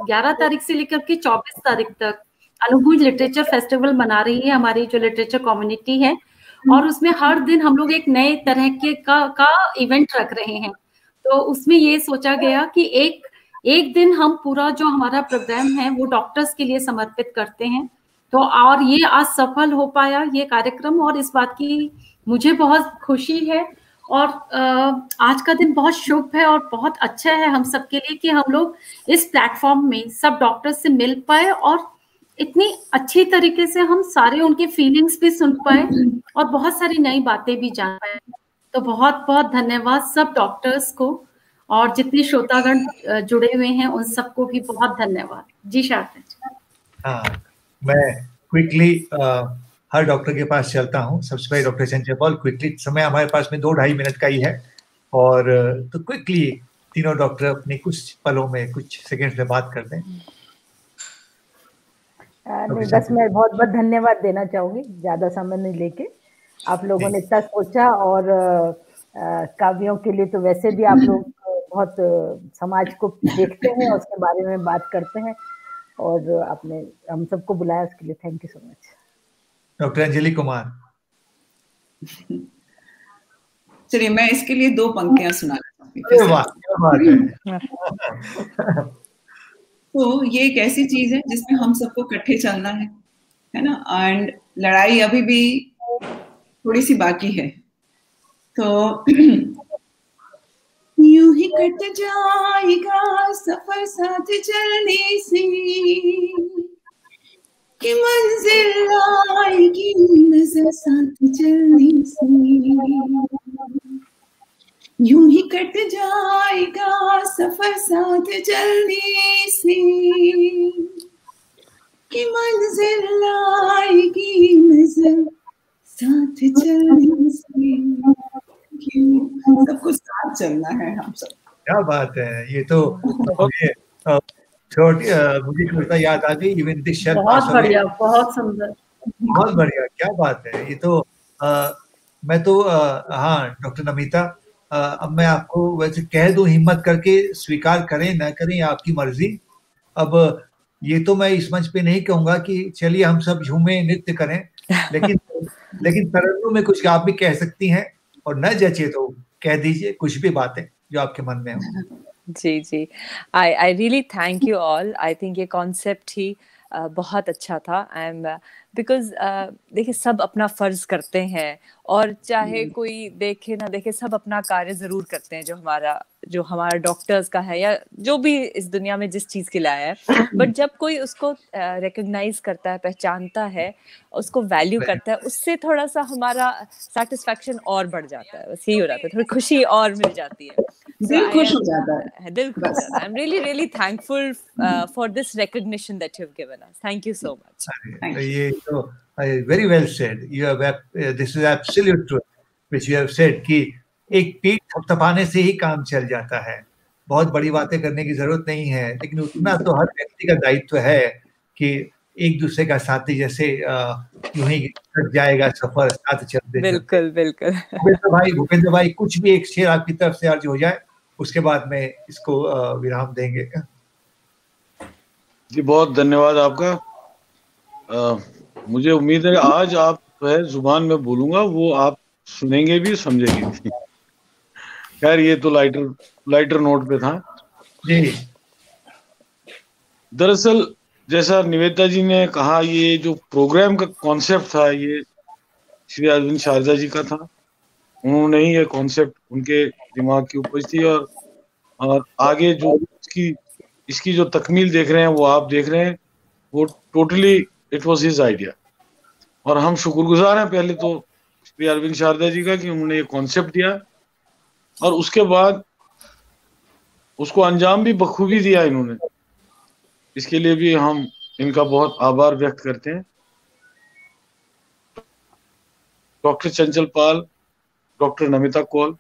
11 तारीख से लेकर के 24 तारीख तक अनुगुंज लिटरेचर फेस्टिवल मना रही है हमारी जो लिटरेचर कम्युनिटी है, और उसमें हर दिन हम लोग एक नए तरह के का इवेंट रख रहे हैं। तो उसमें ये सोचा गया कि एक दिन हम पूरा जो हमारा प्रोग्राम है वो डॉक्टर्स के लिए समर्पित करते हैं। तो और ये आज सफल हो पाया ये कार्यक्रम, और इस बात की मुझे बहुत खुशी है। और आज का दिन बहुत शुभ है और बहुत अच्छा है हम सबके लिए कि हम लोग इस प्लेटफॉर्म में सब डॉक्टर्स से मिल पाए, और इतनी अच्छी तरीके से हम सारे उनके फीलिंग्स भी सुन पाए और बहुत सारी नई बातें भी जान पाए। तो बहुत बहुत धन्यवाद सब डॉक्टर्स को, और जितने श्रोतागण जुड़े हुए हैं उन सबको भी बहुत धन्यवाद जी। शारदा। हाँ, मैं क्विकली हर डॉक्टर के पास चलता हूँ। सबसे पहले डॉक्टर संजय पॉल, क्विकली, समय हमारे पास में 2-2.5 मिनट का ही है, और तो क्विकली तीनों डॉक्टर अपने कुछ पलों में, कुछ सेकंड्स में बात कर दें। नहीं, बस मैं बहुत बहुत धन्यवाद देना चाहूंगी, ज्यादा समय नहीं लेके। आप लोगों ने इतना सोचा, और काव्यों के लिए तो वैसे भी आप लोग बहुत समाज को देखते हैं और उसके बारे में बात करते हैं, और आपने हम सबको बुलाया उसके लिए thank you so much. Doctor Anjali Kumar. चलिए, मैं इसके लिए 2 पंक्तियां सुनाना चाहूंगी। तो ये एक ऐसी चीज है जिसमें हम सबको इकट्ठे चलना है, है ना, एंड लड़ाई अभी भी थोड़ी सी बाकी है। तो यूं ही कट जाएगा सफर साथ चलने से, कि मंजिल आएगी नजर साथ चलने से। यूं ही कट जाएगा सफर साथ चलने से, कि मंजिल आएगी नजर साथ चलने से। सबको साथ चलना है हम सब। क्या बात है, ये तो छोटी मुझे कविता याद आ गई, even this shell pass away. बहुत बढ़िया, बहुत सुंदर, बहुत बढ़िया, क्या बात है। ये तो मैं तो हाँ डॉक्टर नमिता, अब मैं आपको वैसे कह दूं, हिम्मत करके स्वीकार करें ना करें आपकी मर्जी। अब ये तो मैं इस मंच पे नहीं कहूंगा कि चलिए हम सब झूमें नृत्य करें, लेकिन तरन्नुम में कुछ आप भी कह सकती हैं, और न जचे तो कह दीजिए कुछ भी बातें जो आपके मन में हो। जी जी, I really thank you all. I think ये कॉन्सेप्ट ही बहुत अच्छा था। एंड बिकॉज देखिए सब अपना फर्ज करते हैं, और चाहे कोई देखे ना देखे सब अपना कार्य जरूर करते हैं, जो हमारा डॉक्टर्स का है या जो भी इस दुनिया में जिस चीज के लिए आया है। बट जब कोई उसको रिकॉग्नाइज करता है, पहचानता है, उसको वैल्यू करता है, उससे थोड़ा सा हमारा सेटिस्फैक्शन और बढ़ जाता है। बस यही हो जाता है, थोड़ी खुशी और मिल जाती है, दिल खुश हो जाता है, दिल खुश हो जाता है। I am really thankful for this recognition that you have given us. Thank you so much. ये तो very well said, you have, this is absolute truth which you have said कि एक पीठ थपथपाने से ही काम चल जाता है, बहुत बड़ी बातें करने की जरूरत नहीं है, लेकिन उतना तो हर व्यक्ति का दायित्व है कि एक दूसरे का साथी, जैसे यूं ही कट जाएगा सफर साथ चलते। बिल्कुल बिल्कुल। भूपेंद्र भाई कुछ भी एक शेर आपकी तरफ से अर्ज हो जाए, उसके बाद में इसको विराम देंगे। जी बहुत धन्यवाद आपका। मुझे उम्मीद है आज आप है जुबान में बोलूंगा वो आप सुनेंगे भी समझेंगे भी। खैर ये तो लाइटर नोट पे था जी। दरअसल जैसा निवेदिता जी ने कहा, ये जो प्रोग्राम का कॉन्सेप्ट था ये श्री अरविंद शारदा जी का था। उन्होंने ही ये कॉन्सेप्ट उनके दिमाग की उपज थी, और आगे जो इसकी जो तकमील देख रहे हैं वो आप देख रहे हैं, वो totally it was his idea. और हम शुक्रगुजार हैं पहले तो श्री अरविंद शारदा जी का कि उन्होंने ये कॉन्सेप्ट दिया, और उसके बाद उसको अंजाम भी बखूबी दिया इन्होंने। इसके लिए भी हम इनका बहुत आभार व्यक्त करते हैं। डॉक्टर चंचल पाल, डॉक्टर नमिता कौल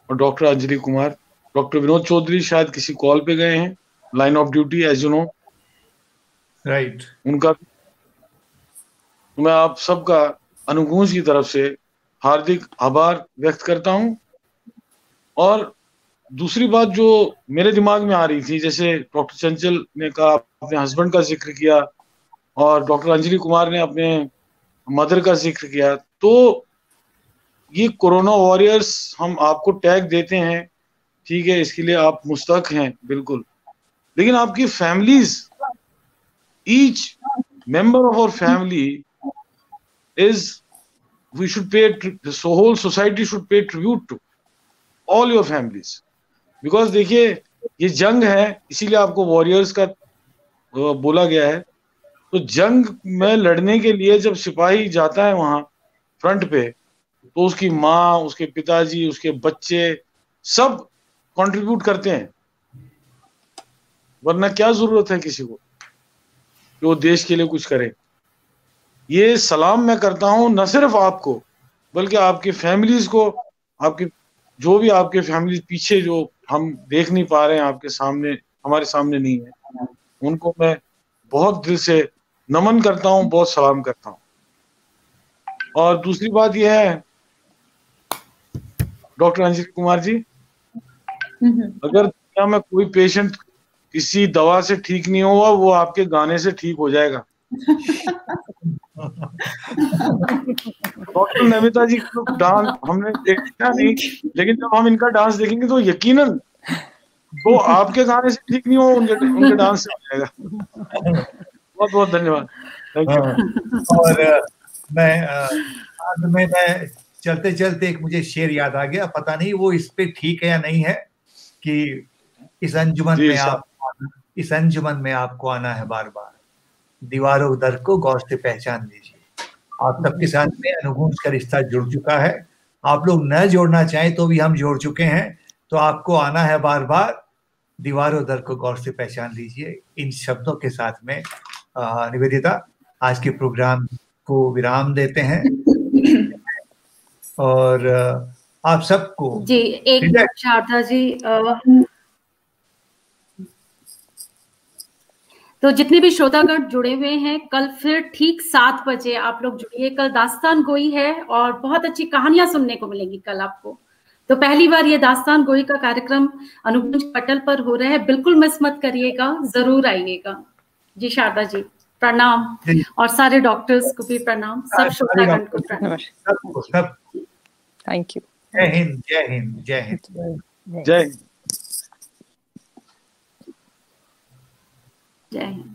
और डॉक्टर अंजलि कुमार। डॉक्टर विनोद चौधरी शायद किसी कॉल पे गए हैं, line of duty as you know, right. उनका तो मैं आप सबका अनुगूंज की तरफ से हार्दिक आभार व्यक्त करता हूं। और दूसरी बात जो मेरे दिमाग में आ रही थी, जैसे डॉक्टर चंचल ने कहा, अपने हस्बैंड का जिक्र किया, और डॉक्टर अंजलि कुमार ने अपने मदर का जिक्र किया, तो ये कोरोना वॉरियर्स हम आपको टैग देते हैं, ठीक है, इसके लिए आप मुस्तहक हैं बिल्कुल, लेकिन आपकी families, each member of our family is, we should pay, whole society should pay tribute to all your families. Because देखिए ये जंग है, इसीलिए आपको वॉरियर्स का बोला गया है। तो जंग में लड़ने के लिए जब सिपाही जाता है वहां फ्रंट पे, तो उसकी माँ, उसके पिताजी, उसके बच्चे सब कंट्रीब्यूट करते हैं, वरना क्या जरूरत है किसी को कि वो देश के लिए कुछ करे। ये सलाम मैं करता हूं न सिर्फ आपको बल्कि आपके फैमिलीज को, आपके जो भी आपके फैमिली पीछे जो हम देख नहीं पा रहे हैं, आपके सामने, हमारे सामने नहीं है, उनको मैं बहुत दिल से नमन करता हूं, बहुत सलाम करता हूं। और दूसरी बात यह है डॉक्टर अंजलि कुमार जी, अगर दुनिया में कोई पेशेंट किसी दवा से ठीक नहीं हुआ, वो आपके गाने से ठीक हो जाएगा। डॉक्टर नमिता जी का डांस हमने देखा नहीं, लेकिन जब हम इनका डांस देखेंगे तो यकीनन वो आपके गाने से ठीक नहीं हो, उनके डांस से हो जाएगा। बहुत बहुत धन्यवाद, थैंक यू। और मैं चलते चलते एक मुझे शेर याद आ गया, पता नहीं वो इस पे ठीक है या नहीं है, कि इस अंजुमन में आपको आना है बार बार, दीवारों दर को गौर से पहचान लीजिए। आप सबके साथ में अनुगुंज का रिश्ता जुड़ चुका है, आप लोग न जोड़ना चाहें तो भी हम जोड़ चुके हैं, तो आपको आना है बार बार, दीवारों दर को गौर से पहचान लीजिए। इन शब्दों के साथ में निवेदिता आज के प्रोग्राम को विराम देते हैं, और आप सबको जी एक शारदा जी, तो जितने भी श्रोतागण जुड़े हुए हैं, कल फिर ठीक 7 बजे आप लोग जुड़िए। कल दास्तान गोई है और बहुत अच्छी कहानियां सुनने को मिलेंगी कल आपको। तो पहली बार ये दास्तान गोई का कार्यक्रम अनुगुंज पटल पर हो रहा है, बिल्कुल मिस मत करिएगा, जरूर आइएगा। जी शारदा जी प्रणाम, और सारे डॉक्टर्स को भी प्रणाम, सब श्रोतागण को प्रणाम। Thank you. जय हिंद, जय हिंद, जय हिंद, जय हिंद, जय हिंद।